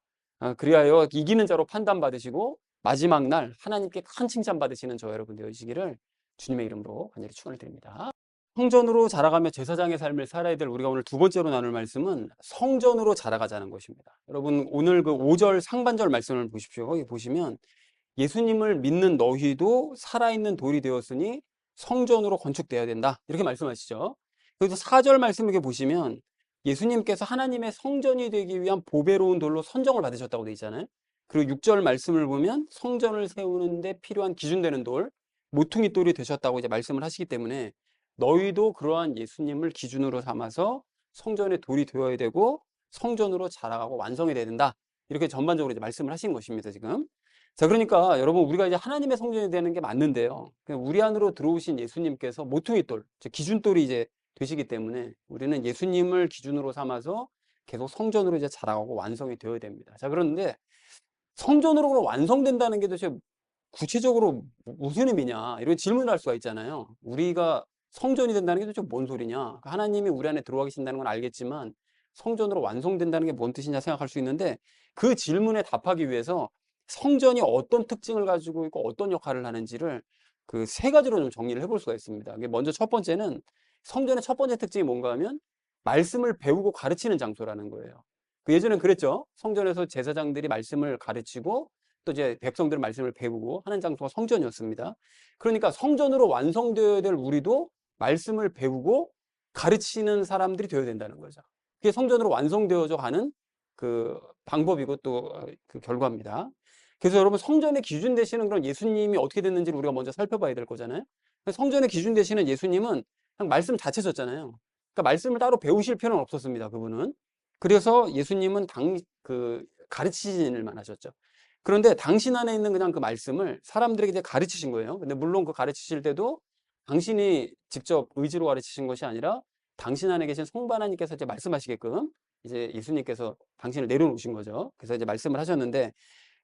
그리하여 이기는 자로 판단받으시고 마지막 날 하나님께 큰 칭찬 받으시는 저 여러분 되시기를 주님의 이름으로 간절히 축원을 드립니다. 성전으로 자라가며 제사장의 삶을 살아야 될 우리가 오늘 두 번째로 나눌 말씀은 성전으로 자라가자는 것입니다. 여러분 오늘 그 5절 상반절 말씀을 보십시오. 거기 보시면 예수님을 믿는 너희도 살아있는 돌이 되었으니 성전으로 건축되어야 된다. 이렇게 말씀하시죠. 그래서 4절 말씀 이렇게 보시면 예수님께서 하나님의 성전이 되기 위한 보배로운 돌로 선정을 받으셨다고 되어 있잖아요. 그리고 6절 말씀을 보면 성전을 세우는데 필요한 기준되는 돌, 모퉁이 돌이 되셨다고 이제 말씀을 하시기 때문에 너희도 그러한 예수님을 기준으로 삼아서 성전의 돌이 되어야 되고 성전으로 자라가고 완성이 돼야 된다. 이렇게 전반적으로 이제 말씀을 하신 것입니다, 지금. 자, 그러니까 여러분, 우리가 이제 하나님의 성전이 되는 게 맞는데요. 우리 안으로 들어오신 예수님께서 모퉁이 돌, 기준돌이 이제 되시기 때문에 우리는 예수님을 기준으로 삼아서 계속 성전으로 이제 자라가고 완성이 되어야 됩니다. 자, 그런데 성전으로 완성된다는 게 도대체 구체적으로 무슨 의미냐, 이런 질문을 할 수가 있잖아요. 우리가 성전이 된다는 게 도대체 뭔 소리냐. 하나님이 우리 안에 들어와 계신다는 건 알겠지만 성전으로 완성된다는 게 뭔 뜻이냐 생각할 수 있는데, 그 질문에 답하기 위해서 성전이 어떤 특징을 가지고 있고 어떤 역할을 하는지를 그 세 가지로 좀 정리를 해볼 수가 있습니다. 먼저 첫 번째는, 성전의 첫 번째 특징이 뭔가 하면 말씀을 배우고 가르치는 장소라는 거예요. 예전엔 그랬죠. 성전에서 제사장들이 말씀을 가르치고 또 이제 백성들 말씀을 배우고 하는 장소가 성전이었습니다. 그러니까 성전으로 완성되어야 될 우리도 말씀을 배우고 가르치는 사람들이 되어야 된다는 거죠. 그게 성전으로 완성되어져 가는 그 방법이고 또 그 결과입니다. 그래서 여러분, 성전의 기준 되시는 그런 예수님이 어떻게 됐는지를 우리가 먼저 살펴봐야 될 거잖아요. 성전의 기준 되시는 예수님은 그냥 말씀 자체셨잖아요. 그러니까 말씀을 따로 배우실 필요는 없었습니다, 그분은. 그래서 예수님은 가르치시는 일만 하셨죠. 그런데 당신 안에 있는 그냥 그 말씀을 사람들에게 이제 가르치신 거예요. 근데 물론 그 가르치실 때도 당신이 직접 의지로 가르치신 것이 아니라 당신 안에 계신 성부 하나님께서 이제 말씀하시게끔 이제 예수님께서 당신을 내려놓으신 거죠. 그래서 이제 말씀을 하셨는데,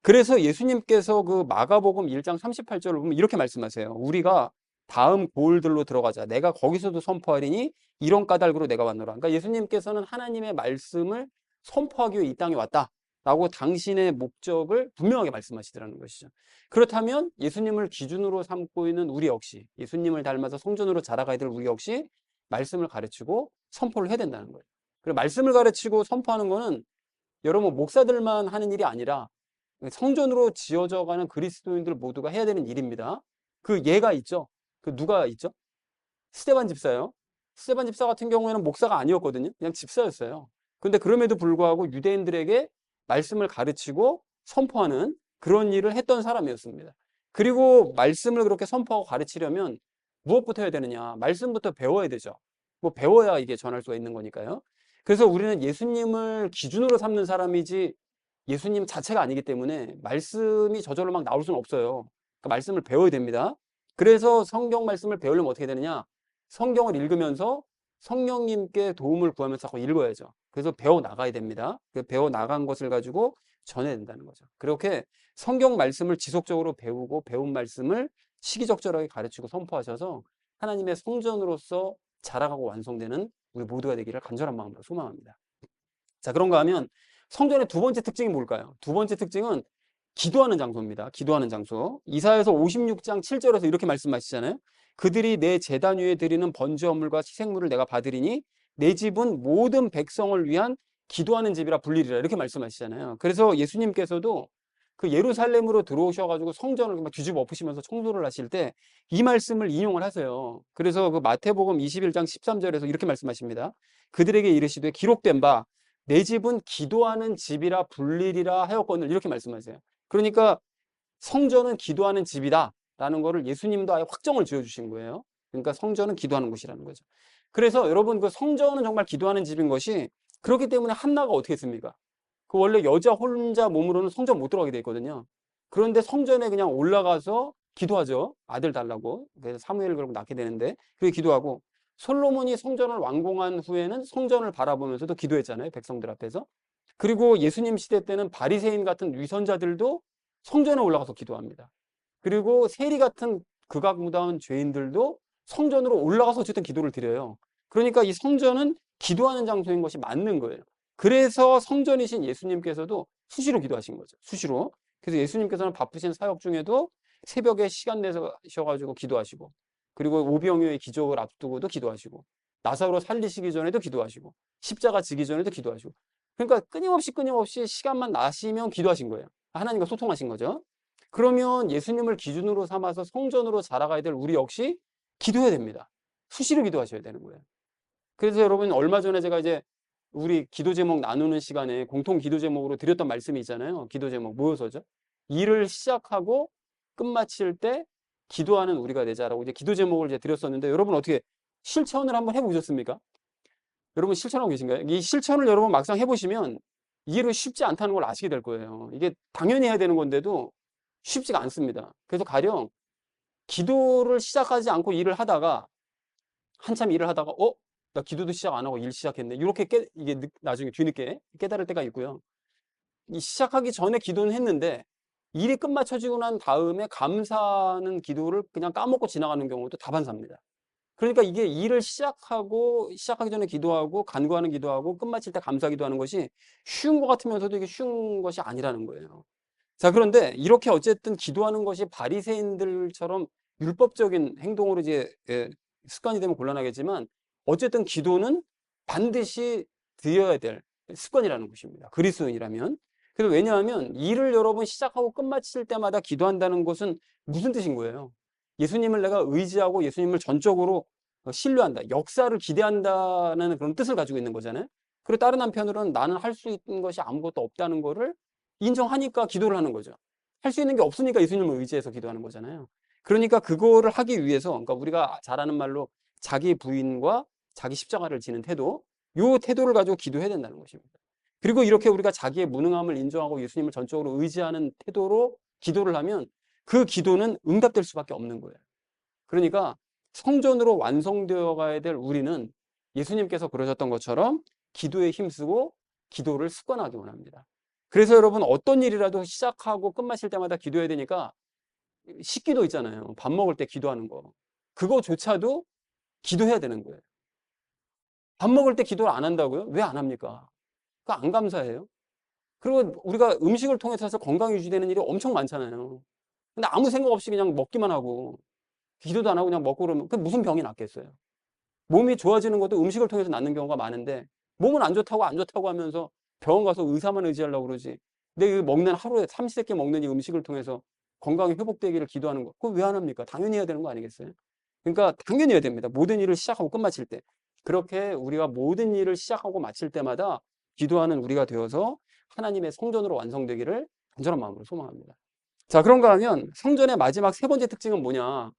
그래서 예수님께서 그 마가복음 1장 38절을 보면 이렇게 말씀하세요. 우리가 다음 고을들로 들어가자. 내가 거기서도 선포하리니 이런 까닭으로 내가 왔노라. 그러니까 예수님께서는 하나님의 말씀을 선포하기 위해 이 땅에 왔다라고 당신의 목적을 분명하게 말씀하시더라는 것이죠. 그렇다면 예수님을 기준으로 삼고 있는 우리 역시, 예수님을 닮아서 성전으로 자라가야 될 우리 역시 말씀을 가르치고 선포를 해야 된다는 거예요. 그리고 말씀을 가르치고 선포하는 거는 여러분, 목사들만 하는 일이 아니라 성전으로 지어져 가는 그리스도인들 모두가 해야 되는 일입니다. 그 예가 있죠. 그 누가 있죠? 스데반 집사요. 스데반 집사 같은 경우에는 목사가 아니었거든요. 그냥 집사였어요. 근데 그럼에도 불구하고 유대인들에게 말씀을 가르치고 선포하는 그런 일을 했던 사람이었습니다. 그리고 말씀을 그렇게 선포하고 가르치려면 무엇부터 해야 되느냐? 말씀부터 배워야 되죠. 배워야 이게 전할 수가 있는 거니까요. 그래서 우리는 예수님을 기준으로 삼는 사람이지 예수님 자체가 아니기 때문에 말씀이 저절로 막 나올 수는 없어요. 그러니까 말씀을 배워야 됩니다. 그래서 성경 말씀을 배우려면 어떻게 되느냐? 성경을 읽으면서 성령님께 도움을 구하면서 자꾸 읽어야죠. 그래서 배워 나가야 됩니다. 그 배워 나간 것을 가지고 전해야 된다는 거죠. 그렇게 성경 말씀을 지속적으로 배우고 배운 말씀을 시기적절하게 가르치고 선포하셔서 하나님의 성전으로서 자라가고 완성되는 우리 모두가 되기를 간절한 마음으로 소망합니다. 자, 그런가 하면 성전의 두 번째 특징이 뭘까요? 두 번째 특징은 기도하는 장소입니다. 기도하는 장소. 이사야서 56장 7절에서 이렇게 말씀하시잖아요. 그들이 내 제단 위에 드리는 번제물과 희생물을 내가 받으리니 내 집은 모든 백성을 위한 기도하는 집이라 불리리라, 이렇게 말씀하시잖아요. 그래서 예수님께서도 그 예루살렘으로 들어오셔가지고 성전을 막 뒤집어 엎으시면서 청소를 하실 때 이 말씀을 인용을 하세요. 그래서 그 마태복음 21장 13절에서 이렇게 말씀하십니다. 그들에게 이르시되 기록된 바 내 집은 기도하는 집이라 불리리라 하였거늘, 이렇게 말씀하세요. 그러니까 성전은 기도하는 집이다 라는 거를 예수님도 아예 확정을 지어주신 거예요. 그러니까 성전은 기도하는 곳이라는 거죠. 그래서 여러분, 그 성전은 정말 기도하는 집인 것이, 그렇기 때문에 한나가 어떻게 했습니까? 그 원래 여자 혼자 몸으로는 성전 못 들어가게 돼 있거든요. 그런데 성전에 그냥 올라가서 기도하죠. 아들 달라고. 그래서 사무엘을 그러고 낳게 되는데 그게 기도하고, 솔로몬이 성전을 완공한 후에는 성전을 바라보면서도 기도했잖아요, 백성들 앞에서. 그리고 예수님 시대 때는 바리새인 같은 위선자들도 성전에 올라가서 기도합니다. 그리고 세리 같은 극악무도한 죄인들도 성전으로 올라가서 어쨌든 기도를 드려요. 그러니까 이 성전은 기도하는 장소인 것이 맞는 거예요. 그래서 성전이신 예수님께서도 수시로 기도하신 거죠. 수시로. 그래서 예수님께서는 바쁘신 사역 중에도 새벽에 시간 내셔가지고 기도하시고, 그리고 오병이어의 기적을 앞두고도 기도하시고, 나사로 살리시기 전에도 기도하시고, 십자가 지기 전에도 기도하시고, 그러니까 끊임없이 시간만 나시면 기도하신 거예요. 하나님과 소통하신 거죠. 그러면 예수님을 기준으로 삼아서 성전으로 자라가야 될 우리 역시 기도해야 됩니다. 수시로 기도하셔야 되는 거예요. 그래서 여러분, 얼마 전에 제가 이제 우리 기도 제목 나누는 시간에 공통 기도 제목으로 드렸던 말씀이 있잖아요. 기도 제목 모여서죠. 일을 시작하고 끝마칠 때 기도하는 우리가 되자라고 이제 기도 제목을 이제 드렸었는데 여러분 어떻게 실천을 한번 해보셨습니까? 여러분 실천하고 계신가요? 이 실천을 여러분 막상 해보시면 이게 쉽지 않다는 걸 아시게 될 거예요. 이게 당연히 해야 되는 건데도 쉽지가 않습니다. 그래서 가령 기도를 시작하지 않고 일을 하다가 한참 일을 하다가 나 기도도 시작 안 하고 일 시작했네. 이렇게 이게 나중에 뒤늦게 깨달을 때가 있고요. 이 시작하기 전에 기도는 했는데 일이 끝마쳐지고 난 다음에 감사하는 기도를 그냥 까먹고 지나가는 경우도 다반사입니다. 그러니까 이게 일을 시작하기 전에 기도하고 간구하는 기도하고 끝마칠 때 감사 기도하는 것이 쉬운 것 같으면서도 이게 쉬운 것이 아니라는 거예요. 자, 그런데 이렇게 어쨌든 기도하는 것이 바리새인들처럼 율법적인 행동으로 이제 습관이 되면 곤란하겠지만 어쨌든 기도는 반드시 드려야 될 습관이라는 것입니다. 그리스도인이라면. 그래서 왜냐하면 일을 여러분 시작하고 끝마칠 때마다 기도한다는 것은 무슨 뜻인 거예요? 예수님을 내가 의지하고 예수님을 전적으로 신뢰한다. 역사를 기대한다는 그런 뜻을 가지고 있는 거잖아요. 그리고 다른 한편으로는 나는 할 수 있는 것이 아무것도 없다는 거를 인정하니까 기도를 하는 거죠. 할 수 있는 게 없으니까 예수님을 의지해서 기도하는 거잖아요. 그러니까 그거를 하기 위해서 그러니까 우리가 잘 아는 말로 자기 부인과 자기 십자가를 지는 태도, 요 태도를 가지고 기도해야 된다는 것입니다. 그리고 이렇게 우리가 자기의 무능함을 인정하고 예수님을 전적으로 의지하는 태도로 기도를 하면 그 기도는 응답될 수밖에 없는 거예요. 그러니까 성전으로 완성되어 가야 될 우리는 예수님께서 그러셨던 것처럼 기도에 힘쓰고 기도를 습관하기 원합니다. 그래서 여러분 어떤 일이라도 시작하고 끝마칠 때마다 기도해야 되니까 식기도 있잖아요. 밥 먹을 때 기도하는 거. 그거조차도 기도해야 되는 거예요. 밥 먹을 때 기도를 안 한다고요? 왜 안 합니까? 그거 안 감사해요? 그리고 우리가 음식을 통해서 건강이 유지되는 일이 엄청 많잖아요. 근데 아무 생각 없이 그냥 먹기만 하고 기도도 안 하고 그냥 먹고 그러면 그 무슨 병이 낫겠어요? 몸이 좋아지는 것도 음식을 통해서 낫는 경우가 많은데 몸은 안 좋다고 안 좋다고 하면서 병원 가서 의사만 의지하려고 그러지. 근데 먹는 하루에 삼시세끼 먹는 이 음식을 통해서 건강이 회복되기를 기도하는 거. 그거 왜 안 합니까? 당연히 해야 되는 거 아니겠어요? 그러니까 당연히 해야 됩니다. 모든 일을 시작하고 끝마칠 때. 그렇게 우리가 모든 일을 시작하고 마칠 때마다 기도하는 우리가 되어서 하나님의 성전으로 완성되기를 간절한 마음으로 소망합니다. 자, 그런가 하면 성전의 마지막 세 번째 특징은 뭐냐?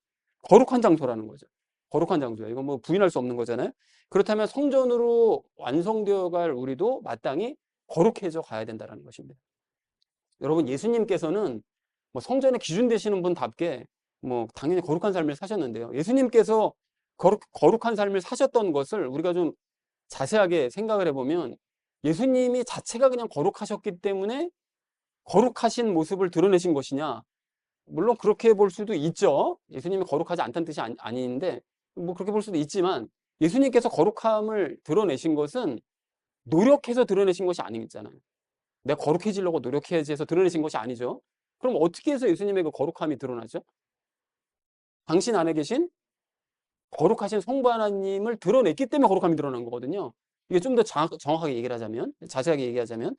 거룩한 장소라는 거죠. 거룩한 장소야. 이건 뭐 부인할 수 없는 거잖아요. 그렇다면 성전으로 완성되어 갈 우리도 마땅히 거룩해져 가야 된다는 것입니다. 여러분, 예수님께서는 뭐 성전의 기준 되시는 분답게 뭐 당연히 거룩한 삶을 사셨는데요. 예수님께서 거룩한 삶을 사셨던 것을 우리가 좀 자세하게 생각을 해보면 예수님이 자체가 그냥 거룩하셨기 때문에 거룩하신 모습을 드러내신 것이냐? 물론 그렇게 볼 수도 있죠. 예수님이 거룩하지 않다는 뜻이 아닌데 뭐 그렇게 볼 수도 있지만 예수님께서 거룩함을 드러내신 것은 노력해서 드러내신 것이 아니잖아요. 내가 거룩해지려고 노력해야지 해서 드러내신 것이 아니죠. 그럼 어떻게 해서 예수님의 그 거룩함이 드러나죠? 당신 안에 계신 거룩하신 성부 하나님을 드러냈기 때문에 거룩함이 드러난 거거든요. 이게 좀 더 정확하게 얘기를 하자면, 자세하게 얘기하자면,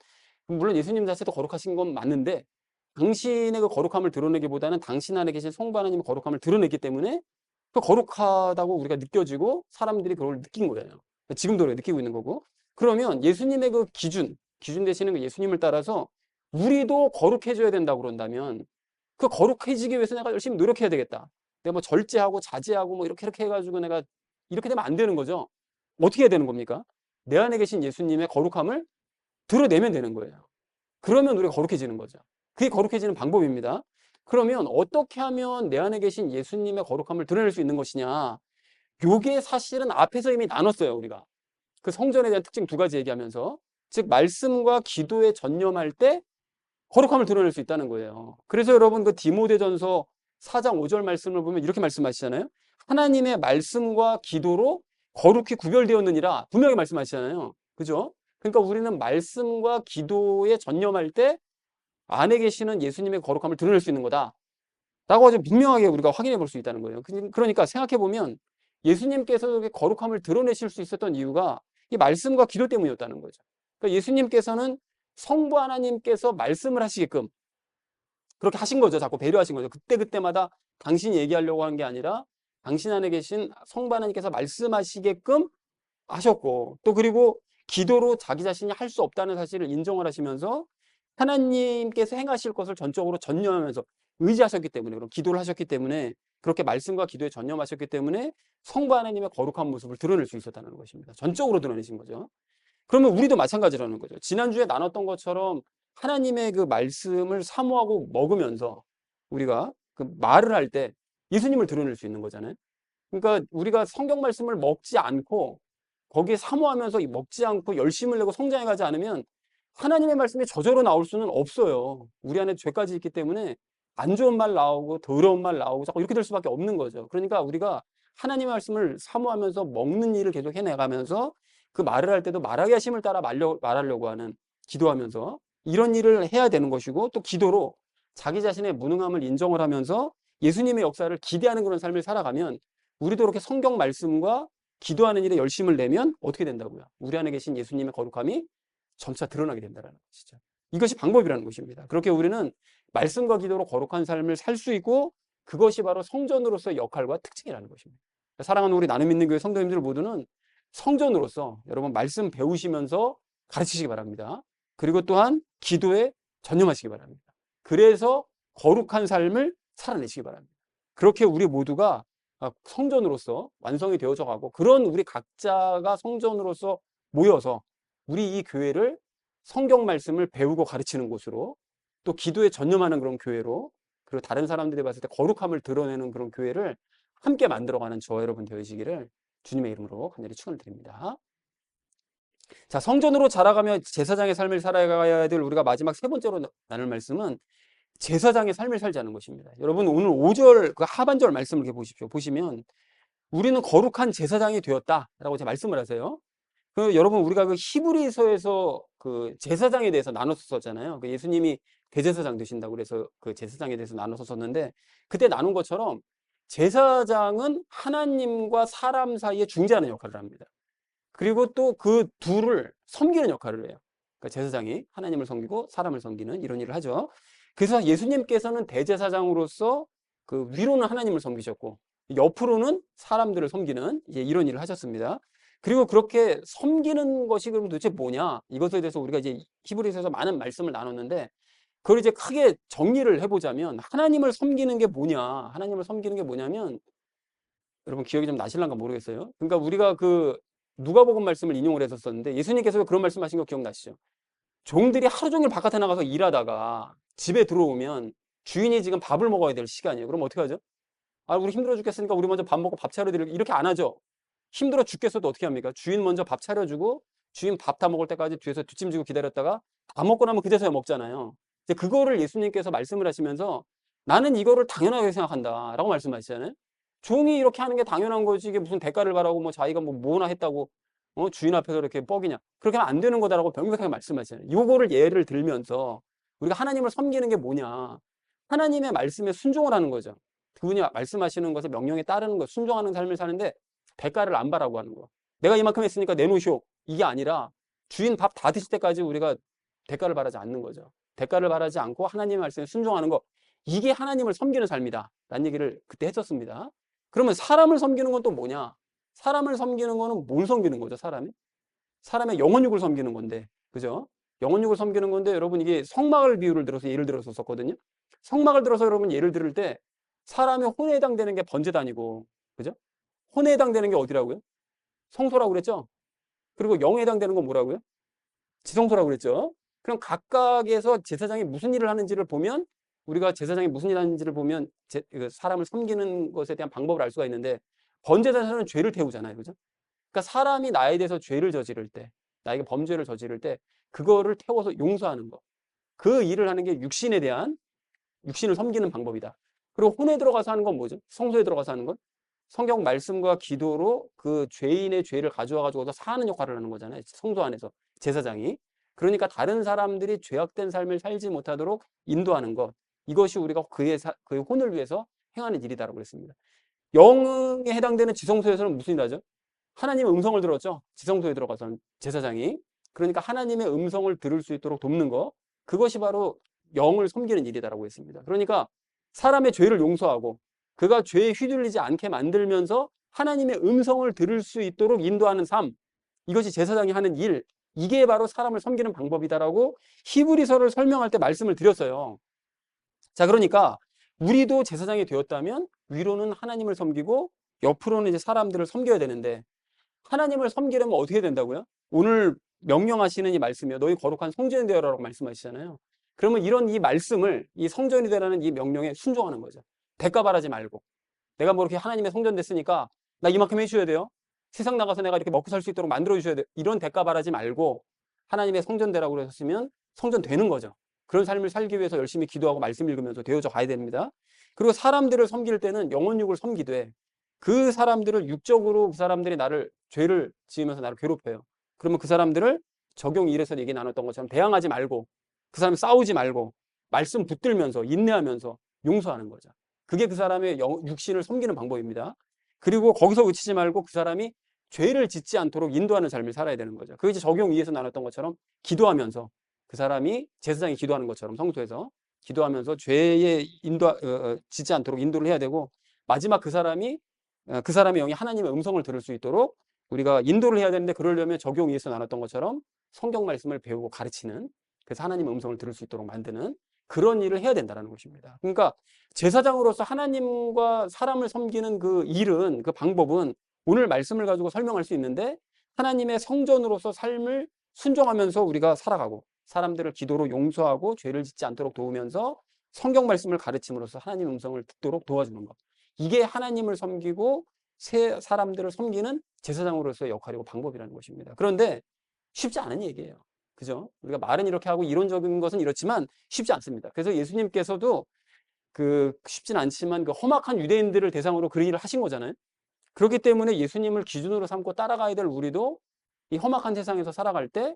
물론 예수님 자체도 거룩하신 건 맞는데 당신의 그 거룩함을 드러내기보다는 당신 안에 계신 성부 하나님의 거룩함을 드러냈기 때문에 그 거룩하다고 우리가 느껴지고 사람들이 그걸 느낀 거예요. 지금도 느끼고 있는 거고. 그러면 예수님의 그 기준 되시는 그 예수님을 따라서 우리도 거룩해져야 된다고 그런다면 그 거룩해지기 위해서 내가 열심히 노력해야 되겠다. 내가 뭐 절제하고 자제하고 뭐 이렇게 해가지고 내가 이렇게 되면 안 되는 거죠. 어떻게 해야 되는 겁니까? 내 안에 계신 예수님의 거룩함을 드러내면 되는 거예요. 그러면 우리가 거룩해지는 거죠. 그게 거룩해지는 방법입니다. 그러면 어떻게 하면 내 안에 계신 예수님의 거룩함을 드러낼 수 있는 것이냐? 요게 사실은 앞에서 이미 나눴어요, 우리가. 그 성전에 대한 특징 두 가지 얘기하면서. 즉, 말씀과 기도에 전념할 때 거룩함을 드러낼 수 있다는 거예요. 그래서 여러분 그 디모데전서 4장 5절 말씀을 보면 이렇게 말씀하시잖아요. 하나님의 말씀과 기도로 거룩히 구별되었느니라 분명히 말씀하시잖아요. 그죠? 그러니까 우리는 말씀과 기도에 전념할 때 안에 계시는 예수님의 거룩함을 드러낼 수 있는 거다. 라고 아주 분명하게 우리가 확인해 볼 수 있다는 거예요. 그러니까 생각해 보면 예수님께서 거룩함을 드러내실 수 있었던 이유가 이 말씀과 기도 때문이었다는 거죠. 그러니까 예수님께서는 성부 하나님께서 말씀을 하시게끔 그렇게 하신 거죠. 자꾸 배려하신 거죠. 그때그때마다 당신이 얘기하려고 한 게 아니라 당신 안에 계신 성부 하나님께서 말씀하시게끔 하셨고 또 그리고 기도로 자기 자신이 할 수 없다는 사실을 인정을 하시면서 하나님께서 행하실 것을 전적으로 전념하면서 의지하셨기 때문에, 그럼 기도를 하셨기 때문에, 그렇게 말씀과 기도에 전념하셨기 때문에 성부 하나님의 거룩한 모습을 드러낼 수 있었다는 것입니다. 전적으로 드러내신 거죠. 그러면 우리도 마찬가지라는 거죠. 지난주에 나눴던 것처럼 하나님의 그 말씀을 사모하고 먹으면서 우리가 그 말을 할 때 예수님을 드러낼 수 있는 거잖아요. 그러니까 우리가 성경 말씀을 먹지 않고 거기에 사모하면서 먹지 않고 열심을 내고 성장해 가지 않으면 하나님의 말씀이 저절로 나올 수는 없어요. 우리 안에 죄까지 있기 때문에 안 좋은 말 나오고 더러운 말 나오고 자꾸 이렇게 될 수밖에 없는 거죠. 그러니까 우리가 하나님의 말씀을 사모하면서 먹는 일을 계속 해내가면서 그 말을 할 때도 말하게 하심을 따라 말하려고 하는, 기도하면서 이런 일을 해야 되는 것이고, 또 기도로 자기 자신의 무능함을 인정을 하면서 예수님의 역사를 기대하는 그런 삶을 살아가면 우리도 이렇게 성경 말씀과 기도하는 일에 열심을 내면 어떻게 된다고요? 우리 안에 계신 예수님의 거룩함이 점차 드러나게 된다는 것이죠. 이것이 방법이라는 것입니다. 그렇게 우리는 말씀과 기도로 거룩한 삶을 살 수 있고, 그것이 바로 성전으로서의 역할과 특징이라는 것입니다. 사랑하는 우리 나눔 있는 교회 성도님들 모두는 성전으로서 여러분 말씀 배우시면서 가르치시기 바랍니다. 그리고 또한 기도에 전념하시기 바랍니다. 그래서 거룩한 삶을 살아내시기 바랍니다. 그렇게 우리 모두가 성전으로서 완성이 되어져 가고, 그런 우리 각자가 성전으로서 모여서 우리 이 교회를 성경 말씀을 배우고 가르치는 곳으로, 또 기도에 전념하는 그런 교회로, 그리고 다른 사람들이 봤을 때 거룩함을 드러내는 그런 교회를 함께 만들어가는 저와 여러분 되시기를 주님의 이름으로 간절히 축원을 드립니다. 자, 성전으로 자라가며 제사장의 삶을 살아가야 될 우리가 마지막 세 번째로 나눌 말씀은 제사장의 삶을 살자는 것입니다. 여러분 오늘 5절 그 하반절 말씀을 이렇게 보십시오. 보시면 우리는 거룩한 제사장이 되었다라고 제가 말씀을 하세요. 그 여러분 우리가 그 히브리서에서 그 제사장에 대해서 나눴었잖아요. 그 예수님이 대제사장 되신다고 그래서 그 제사장에 대해서 나눠서 썼는데, 그때 나눈 것처럼 제사장은 하나님과 사람 사이에 중재하는 역할을 합니다. 그리고 또 그 둘을 섬기는 역할을 해요. 그러니까 제사장이 하나님을 섬기고 사람을 섬기는 이런 일을 하죠. 그래서 예수님께서는 대제사장으로서 그 위로는 하나님을 섬기셨고 옆으로는 사람들을 섬기는 이제 이런 일을 하셨습니다. 그리고 그렇게 섬기는 것이 그럼 도대체 뭐냐? 이것에 대해서 우리가 이제 히브리서에서 많은 말씀을 나눴는데, 그걸 이제 크게 정리를 해보자면 하나님을 섬기는 게 뭐냐? 하나님을 섬기는 게 뭐냐면, 여러분 기억이 좀 나실란가 모르겠어요. 그러니까 우리가 그 누가복음 말씀을 인용을 했었는데 예수님께서 그런 말씀하신 거 기억나시죠? 종들이 하루 종일 바깥에 나가서 일하다가 집에 들어오면 주인이 지금 밥을 먹어야 될 시간이에요. 그럼 어떻게 하죠? 아, 우리 힘들어 죽겠으니까 우리 먼저 밥 먹고 밥 차려드릴게요. 이렇게 안 하죠. 힘들어 죽겠어도 어떻게 합니까? 주인 먼저 밥 차려주고 주인 밥 다 먹을 때까지 뒤에서 뒷짐지고 기다렸다가 다 먹고 나면 그제서야 먹잖아요. 이제 그거를 예수님께서 말씀을 하시면서 나는 이거를 당연하게 생각한다 라고 말씀하시잖아요. 종이 이렇게 하는 게 당연한 거지 이게 무슨 대가를 바라고 뭐 자기가 뭐나 했다고 주인 앞에서 이렇게 뻑이냐, 그렇게 하면 안 되는 거다라고 명백하게 말씀하시잖아요. 요거를 예를 들면서 우리가 하나님을 섬기는 게 뭐냐, 하나님의 말씀에 순종을 하는 거죠. 그분이 말씀하시는 것에 명령에 따르는 것, 순종하는 삶을 사는데 대가를 안 바라고 하는 거. 내가 이만큼 했으니까 내놓으시오, 이게 아니라 주인 밥 다 드실 때까지 우리가 대가를 바라지 않는 거죠. 대가를 바라지 않고 하나님의 말씀에 순종하는 거, 이게 하나님을 섬기는 삶이다 라는 얘기를 그때 했었습니다. 그러면 사람을 섬기는 건 또 뭐냐? 사람을 섬기는 거는 뭘 섬기는 거죠? 사람의 영혼육을 섬기는 건데, 그죠? 영혼육을 섬기는 건데, 여러분 이게 성막을 비유를 들어서 예를 들어서 썼거든요. 성막을 들어서 여러분 예를 들을 때 사람의 혼에 해당되는 게 번제단이고, 그죠? 혼에 해당되는 게 어디라고요? 성소라고 그랬죠? 그리고 영에 해당되는 건 뭐라고요? 지성소라고 그랬죠? 그럼 각각에서 제사장이 무슨 일을 하는지를 보면, 우리가 제사장이 무슨 일을 하는지를 보면 사람을 섬기는 것에 대한 방법을 알 수가 있는데, 번제단에서는 죄를 태우잖아요. 그죠? 그러니까 사람이 나에 대해서 죄를 저지를 때, 나에게 범죄를 저지를 때 그거를 태워서 용서하는 거, 그 일을 하는 게 육신을 섬기는 방법이다. 그리고 혼에 들어가서 하는 건 뭐죠? 성소에 들어가서 하는 건 성경 말씀과 기도로 그 죄인의 죄를 가져와 가지고 사는 역할을 하는 거잖아요. 성소 안에서 제사장이. 그러니까 다른 사람들이 죄악된 삶을 살지 못하도록 인도하는 것, 이것이 우리가 그의 혼을 위해서 행하는 일이다라고 그랬습니다. 영에 해당되는 지성소에서는 무슨 일 하죠? 하나님의 음성을 들었죠. 지성소에 들어가서 제사장이. 그러니까 하나님의 음성을 들을 수 있도록 돕는 거, 그것이 바로 영을 섬기는 일이다라고 했습니다. 그러니까 사람의 죄를 용서하고 그가 죄에 휘둘리지 않게 만들면서 하나님의 음성을 들을 수 있도록 인도하는 삶, 이것이 제사장이 하는 일, 이게 바로 사람을 섬기는 방법이다라고 히브리서를 설명할 때 말씀을 드렸어요. 자, 그러니까 우리도 제사장이 되었다면 위로는 하나님을 섬기고 옆으로는 이제 사람들을 섬겨야 되는데, 하나님을 섬기려면 어떻게 된다고요? 오늘 명령하시는 이 말씀이요. 너희 거룩한 성전이 되어라라고 말씀하시잖아요. 그러면 이런 이 말씀을, 이 성전이 되라는 이 명령에 순종하는 거죠. 대가 바라지 말고. 내가 뭐 이렇게 하나님의 성전 됐으니까 나 이만큼 해줘야 돼요. 세상 나가서 내가 이렇게 먹고 살 수 있도록 만들어 주셔야 돼요. 이런 대가 바라지 말고 하나님의 성전 되라고 그러셨으면 성전 되는 거죠. 그런 삶을 살기 위해서 열심히 기도하고 말씀 읽으면서 되어져 가야 됩니다. 그리고 사람들을 섬길 때는 영혼육을 섬기되, 그 사람들을 육적으로, 그 사람들이 나를, 죄를 지으면서 나를 괴롭혀요. 그러면 그 사람들을 적용 1에서 얘기 나눴던 것처럼 대항하지 말고, 그 사람 싸우지 말고 말씀 붙들면서 인내하면서 용서하는 거죠. 그게 그 사람의 육신을 섬기는 방법입니다. 그리고 거기서 그치지 말고 그 사람이 죄를 짓지 않도록 인도하는 삶을 살아야 되는 거죠. 그게 이제 적용 2에서 나눴던 것처럼 기도하면서, 그 사람이 제사장이 기도하는 것처럼 성소에서 기도하면서 죄에 짓지 않도록 인도를 해야 되고, 마지막 그 사람이 그 사람의 영이 하나님의 음성을 들을 수 있도록 우리가 인도를 해야 되는데, 그러려면 적용 2에서 나눴던 것처럼 성경 말씀을 배우고 가르치는, 그래서 하나님의 음성을 들을 수 있도록 만드는 그런 일을 해야 된다는 것입니다. 그러니까 제사장으로서 하나님과 사람을 섬기는 그 일은, 그 방법은 오늘 말씀을 가지고 설명할 수 있는데, 하나님의 성전으로서 삶을 순종하면서 우리가 살아가고, 사람들을 기도로 용서하고 죄를 짓지 않도록 도우면서 성경 말씀을 가르침으로써 하나님의 음성을 듣도록 도와주는 것. 이게 하나님을 섬기고 사람들을 섬기는 제사장으로서의 역할이고 방법이라는 것입니다. 그런데 쉽지 않은 얘기예요. 그죠? 우리가 말은 이렇게 하고 이론적인 것은 이렇지만 쉽지 않습니다. 그래서 예수님께서도 쉽진 않지만 그 험악한 유대인들을 대상으로 그런 일을 하신 거잖아요. 그렇기 때문에 예수님을 기준으로 삼고 따라가야 될 우리도 이 험악한 세상에서 살아갈 때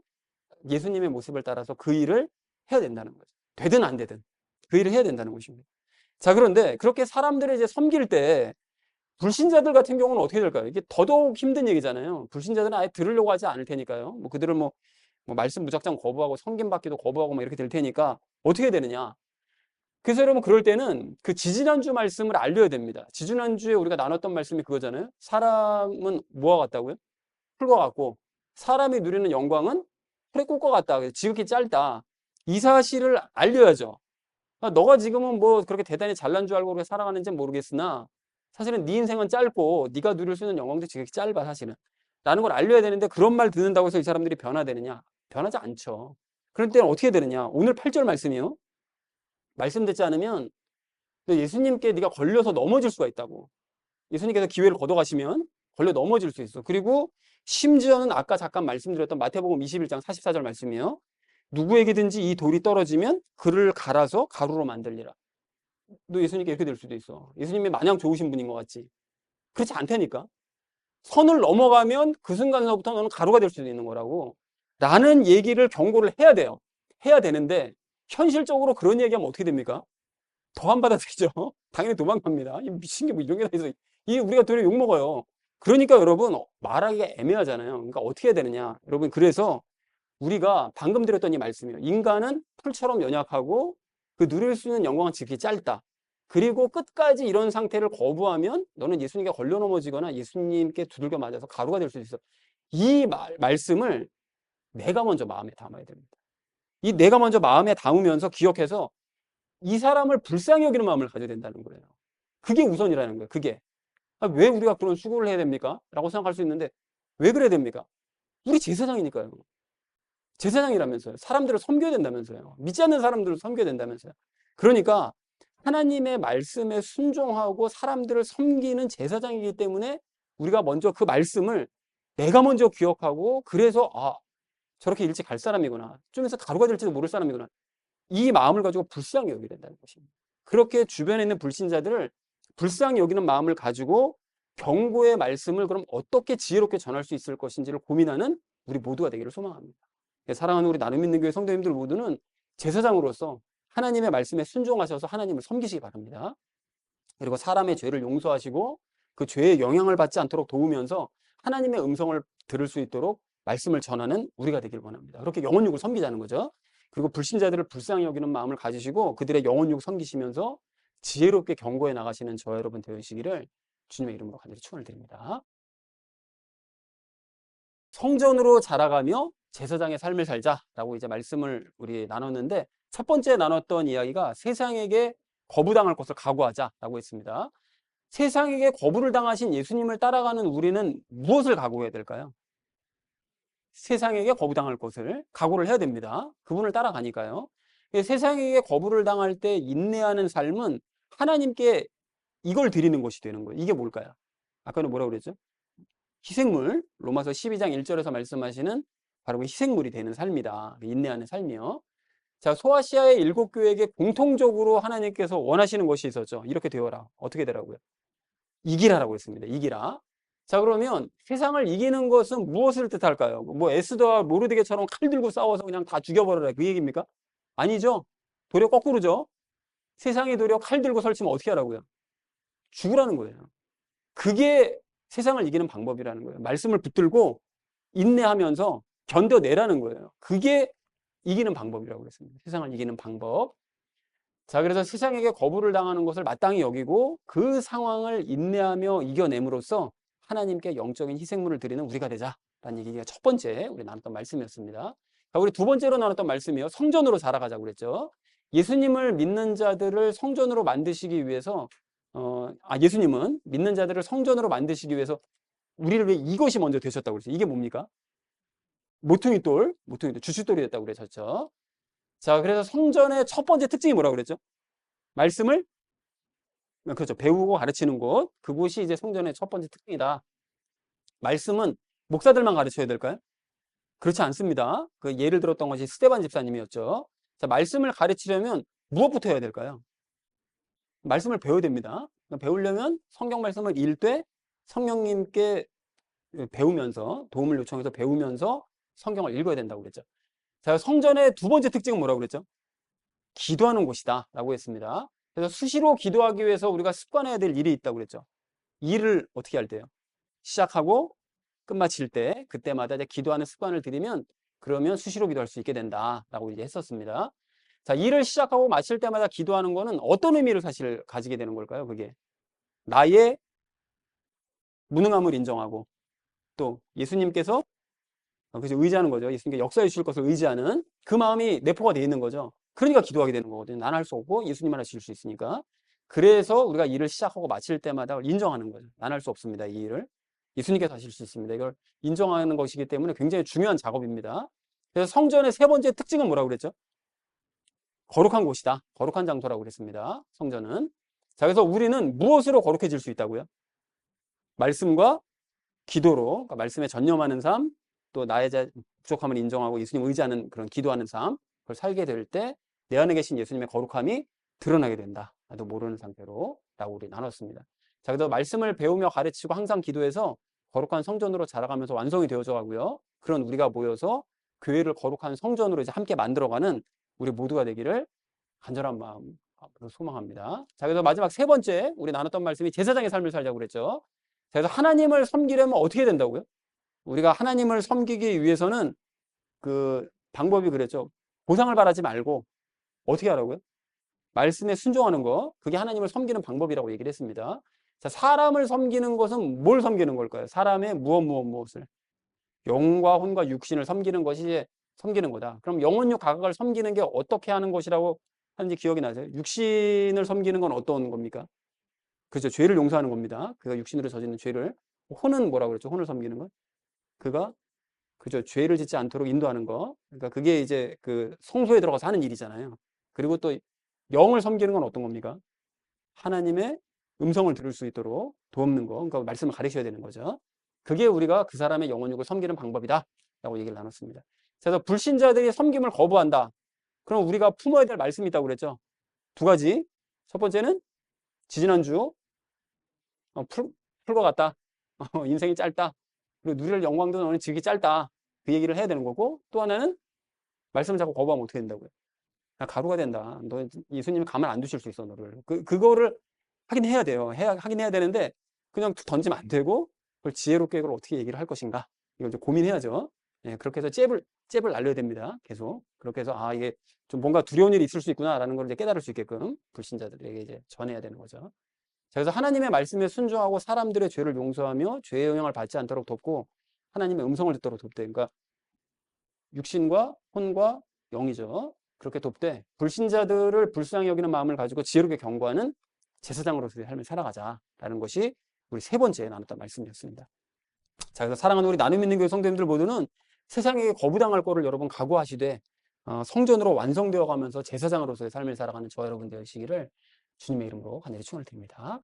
예수님의 모습을 따라서 그 일을 해야 된다는 거죠. 되든 안 되든 그 일을 해야 된다는 것입니다. 자, 그런데 그렇게 사람들을 이제 섬길 때 불신자들 같은 경우는 어떻게 될까요? 이게 더더욱 힘든 얘기잖아요. 불신자들은 아예 들으려고 하지 않을 테니까요. 뭐 그들은 뭐 말씀 무작정 거부하고 섬김 받기도 거부하고 뭐 이렇게 될 테니까 어떻게 되느냐? 그래서 여러분, 그럴 때는 그 지지난주 말씀을 알려야 됩니다. 지지난주에 우리가 나눴던 말씀이 그거잖아요. 사람은 뭐와 같다고요? 풀과 같고, 사람이 누리는 영광은 풀의 꽃과 같다. 지극히 짧다. 이 사실을 알려야죠. 그러니까 너가 지금은 뭐 그렇게 대단히 잘난 줄 알고 그렇게 살아가는지는 모르겠으나, 사실은 네 인생은 짧고 네가 누릴 수 있는 영광도 지극히 짧아, 사실은. 라는 걸 알려야 되는데, 그런 말 듣는다고 해서 이 사람들이 변화되느냐? 변하지 않죠. 그럴 때는 어떻게 되느냐? 오늘 8절 말씀이요. 말씀 듣지 않으면 예수님께 네가 걸려서 넘어질 수가 있다고. 예수님께서 기회를 걷어가시면 걸려 넘어질 수 있어. 그리고 심지어는 아까 잠깐 말씀드렸던 마태복음 21장 44절 말씀이에요. 누구에게든지 이 돌이 떨어지면 그를 갈아서 가루로 만들리라. 너 예수님께 이렇게 될 수도 있어. 예수님이 마냥 좋으신 분인 것 같지? 그렇지 않다니까. 선을 넘어가면 그 순간서부터 너는 가루가 될 수도 있는 거라고. 라는 얘기를 경고를 해야 돼요. 해야 되는데, 현실적으로 그런 얘기하면 어떻게 됩니까? 더 안 받아들이죠. 당연히 도망갑니다. 이 미친 게 뭐 이런 게 다 있어. 이 우리가 되려 욕먹어요. 그러니까 여러분, 말하기가 애매하잖아요. 그러니까 어떻게 해야 되느냐. 여러분, 그래서 우리가 방금 드렸던 이 말씀이에요. 인간은 풀처럼 연약하고 그 누릴 수 있는 영광은 지극히 짧다. 그리고 끝까지 이런 상태를 거부하면 너는 예수님께 걸려 넘어지거나 예수님께 두들겨 맞아서 가루가 될 수 있어. 이 말씀을 내가 먼저 마음에 담아야 됩니다. 이 내가 먼저 마음에 담으면서 기억해서 이 사람을 불쌍히 여기는 마음을 가져야 된다는 거예요. 그게 우선이라는 거예요. 그게. 왜 우리가 그런 수고를 해야 됩니까? 라고 생각할 수 있는데, 왜 그래야 됩니까? 우리 제사장이니까요. 제사장이라면서요. 사람들을 섬겨야 된다면서요. 믿지 않는 사람들을 섬겨야 된다면서요. 그러니까 하나님의 말씀에 순종하고 사람들을 섬기는 제사장이기 때문에 우리가 먼저 그 말씀을 내가 먼저 기억하고, 그래서 저렇게 일찍 갈 사람이구나. 좀 있어 가루가 될지도 모를 사람이구나. 이 마음을 가지고 불쌍히 여기게 된다는 것입니다. 그렇게 주변에 있는 불신자들을 불쌍히 여기는 마음을 가지고 경고의 말씀을 그럼 어떻게 지혜롭게 전할 수 있을 것인지를 고민하는 우리 모두가 되기를 소망합니다. 사랑하는 우리 나눔 있는 교회 성도님들 모두는 제사장으로서 하나님의 말씀에 순종하셔서 하나님을 섬기시기 바랍니다. 그리고 사람의 죄를 용서하시고 그 죄의 영향을 받지 않도록 도우면서 하나님의 음성을 들을 수 있도록 말씀을 전하는 우리가 되길 원합니다. 그렇게 영혼육을 섬기자는 거죠. 그리고 불신자들을 불쌍히 여기는 마음을 가지시고 그들의 영혼육 섬기시면서 지혜롭게 경고해 나가시는 저와 여러분 되시기를 주님의 이름으로 간절히 축원을 드립니다. 성전으로 자라가며 제사장의 삶을 살자라고 이제 말씀을 우리 나눴는데, 첫 번째 나눴던 이야기가 세상에게 거부당할 것을 각오하자라고 했습니다. 세상에게 거부를 당하신 예수님을 따라가는 우리는 무엇을 각오해야 될까요? 세상에게 거부당할 것을 각오를 해야 됩니다. 그분을 따라가니까요. 세상에게 거부를 당할 때 인내하는 삶은 하나님께 이걸 드리는 것이 되는 거예요. 이게 뭘까요? 아까는 뭐라고 그랬죠? 희생물, 로마서 12장 1절에서 말씀하시는 바로 그 희생물이 되는 삶이다. 인내하는 삶이요. 자, 소아시아의 7교회에게 공통적으로 하나님께서 원하시는 것이 있었죠. 이렇게 되어라. 어떻게 되라고요? 이기라라고 했습니다. 이기라. 자, 그러면 세상을 이기는 것은 무엇을 뜻할까요? 뭐 에스더와 모르드게처럼 칼 들고 싸워서 그냥 다 죽여버려라, 그 얘기입니까? 아니죠. 도리어 거꾸로죠. 세상이 도리어 칼 들고 설치면 어떻게 하라고요? 죽으라는 거예요. 그게 세상을 이기는 방법이라는 거예요. 말씀을 붙들고 인내하면서 견뎌내라는 거예요. 그게 이기는 방법이라고 그랬습니다. 세상을 이기는 방법. 자, 그래서 세상에게 거부를 당하는 것을 마땅히 여기고 그 상황을 인내하며 이겨냄으로써 하나님께 영적인 희생물을 드리는 우리가 되자라는 얘기가 첫 번째 우리 나눴던 말씀이었습니다. 자, 우리 두 번째로 나눴던 말씀이요. 성전으로 자라가자고 그랬죠. 예수님을 믿는 자들을 성전으로 만드시기 위해서 예수님은 믿는 자들을 성전으로 만드시기 위해서 우리를 위해 이것이 먼저 되셨다고 그랬어요. 이게 뭡니까? 모퉁이돌, 주춧돌이 됐다고 그러셨죠. 자, 그래서 성전의 첫 번째 특징이 뭐라고 그랬죠? 말씀을, 그렇죠. 배우고 가르치는 곳. 그곳이 이제 성전의 첫 번째 특징이다. 말씀은 목사들만 가르쳐야 될까요? 그렇지 않습니다. 그 예를 들었던 것이 스데반 집사님이었죠. 자, 말씀을 가르치려면 무엇부터 해야 될까요? 말씀을 배워야 됩니다. 배우려면 성경 말씀을 읽되 성령님께 배우면서, 도움을 요청해서 배우면서 성경을 읽어야 된다고 그랬죠. 자, 성전의 두 번째 특징은 뭐라고 그랬죠? 기도하는 곳이다 라고 했습니다. 그래서 수시로 기도하기 위해서 우리가 습관해야 될 일이 있다고 그랬죠. 일을 어떻게 할 때요? 시작하고 끝마칠 때, 그때마다 이제 기도하는 습관을 들이면 그러면 수시로 기도할 수 있게 된다라고 이제 했었습니다. 자, 일을 시작하고 마칠 때마다 기도하는 거는 어떤 의미를 사실 가지게 되는 걸까요? 그게 나의 무능함을 인정하고 또 예수님께서 그래서 의지하는 거죠. 예수님께 역사해 주실 것을 의지하는 그 마음이 내포가 되어 있는 거죠. 그러니까 기도하게 되는 거거든요. 나는 할 수 없고 예수님만 하실 수 있으니까. 그래서 우리가 일을 시작하고 마칠 때마다 인정하는 거죠. 나는 할 수 없습니다. 이 일을. 예수님께서 하실 수 있습니다. 이걸 인정하는 것이기 때문에 굉장히 중요한 작업입니다. 그래서 성전의 세 번째 특징은 뭐라고 그랬죠? 거룩한 곳이다. 거룩한 장소라고 그랬습니다. 성전은. 자, 그래서 우리는 무엇으로 거룩해질 수 있다고요? 말씀과 기도로, 그러니까 말씀에 전념하는 삶, 또 나의 부족함을 인정하고 예수님 의지하는 그런 기도하는 삶, 그걸 살게 될 때 내 안에 계신 예수님의 거룩함이 드러나게 된다. 나도 모르는 상태로 라고 우리 나눴습니다. 자, 그래서 말씀을 배우며 가르치고 항상 기도해서 거룩한 성전으로 자라가면서 완성이 되어져 가고요. 그런 우리가 모여서 교회를 거룩한 성전으로 이제 함께 만들어가는 우리 모두가 되기를 간절한 마음으로 소망합니다. 자, 그래서 마지막 세 번째 우리 나눴던 말씀이 제사장의 삶을 살자고 그랬죠. 자, 그래서 하나님을 섬기려면 어떻게 된다고요? 우리가 하나님을 섬기기 위해서는 그 방법이 그랬죠. 보상을 바라지 말고 어떻게 하라고요? 말씀에 순종하는 거. 그게 하나님을 섬기는 방법이라고 얘기를 했습니다. 자, 사람을 섬기는 것은 뭘 섬기는 걸까요? 사람의 무엇을? 영과 혼과 육신을 섬기는 것이 이제 섬기는 거다. 그럼 영혼육 가각을 섬기는 게 어떻게 하는 것이라고 하는지 기억이 나세요? 육신을 섬기는 건 어떤 겁니까? 그죠. 죄를 용서하는 겁니다. 그가 육신으로 저지른 죄를. 혼은 뭐라고 그랬죠? 혼을 섬기는 건? 그가 그죠. 죄를 짓지 않도록 인도하는 거. 그러니까 그게 이제 그 성소에 들어가서 하는 일이잖아요. 그리고 또 영을 섬기는 건 어떤 겁니까? 하나님의 음성을 들을 수 있도록 돕는 거. 그러니까 말씀을 가르쳐야 되는 거죠. 그게 우리가 그 사람의 영혼육을 섬기는 방법이다. 라고 얘기를 나눴습니다. 그래서 불신자들이 섬김을 거부한다. 그럼 우리가 품어야 될 말씀이 있다고 그랬죠. 두 가지. 첫 번째는 지지난주 풀것 같다. 인생이 짧다. 그리고 누릴 영광도 너는 지기 짧다. 그 얘기를 해야 되는 거고, 또 하나는 말씀을 자꾸 거부하면 어떻게 된다고요? 나 가루가 된다. 너 예수님이 가만 안 두실 수 있어, 너를. 그거를 하긴 해야 돼요. 하긴 해야 되는데, 그냥 던지면 안 되고, 그걸 지혜롭게 그걸 어떻게 얘기를 할 것인가. 이걸 좀 고민해야죠. 예, 그렇게 해서 잽을 날려야 됩니다. 계속. 그렇게 해서, 이게 좀 뭔가 두려운 일이 있을 수 있구나라는 걸 이제 깨달을 수 있게끔 불신자들에게 이제 전해야 되는 거죠. 자, 그래서 하나님의 말씀에 순종하고 사람들의 죄를 용서하며 죄의 영향을 받지 않도록 돕고, 하나님의 음성을 듣도록 돕대. 그러니까 육신과 혼과 영이죠. 그렇게 돕되 불신자들을 불쌍히 여기는 마음을 가지고 지혜롭게 경고하는 제사장으로서의 삶을 살아가자라는 것이 우리 세 번째 나눴던 말씀이었습니다. 자, 그래서 사랑하는 우리 나눔 있는 교회 성도님들 모두는 세상에게 거부당할 거를 여러분 각오하시되 성전으로 완성되어 가면서 제사장으로서의 삶을 살아가는 저와 여러분 되시기를 주님의 이름으로 간절히 축원을 드립니다.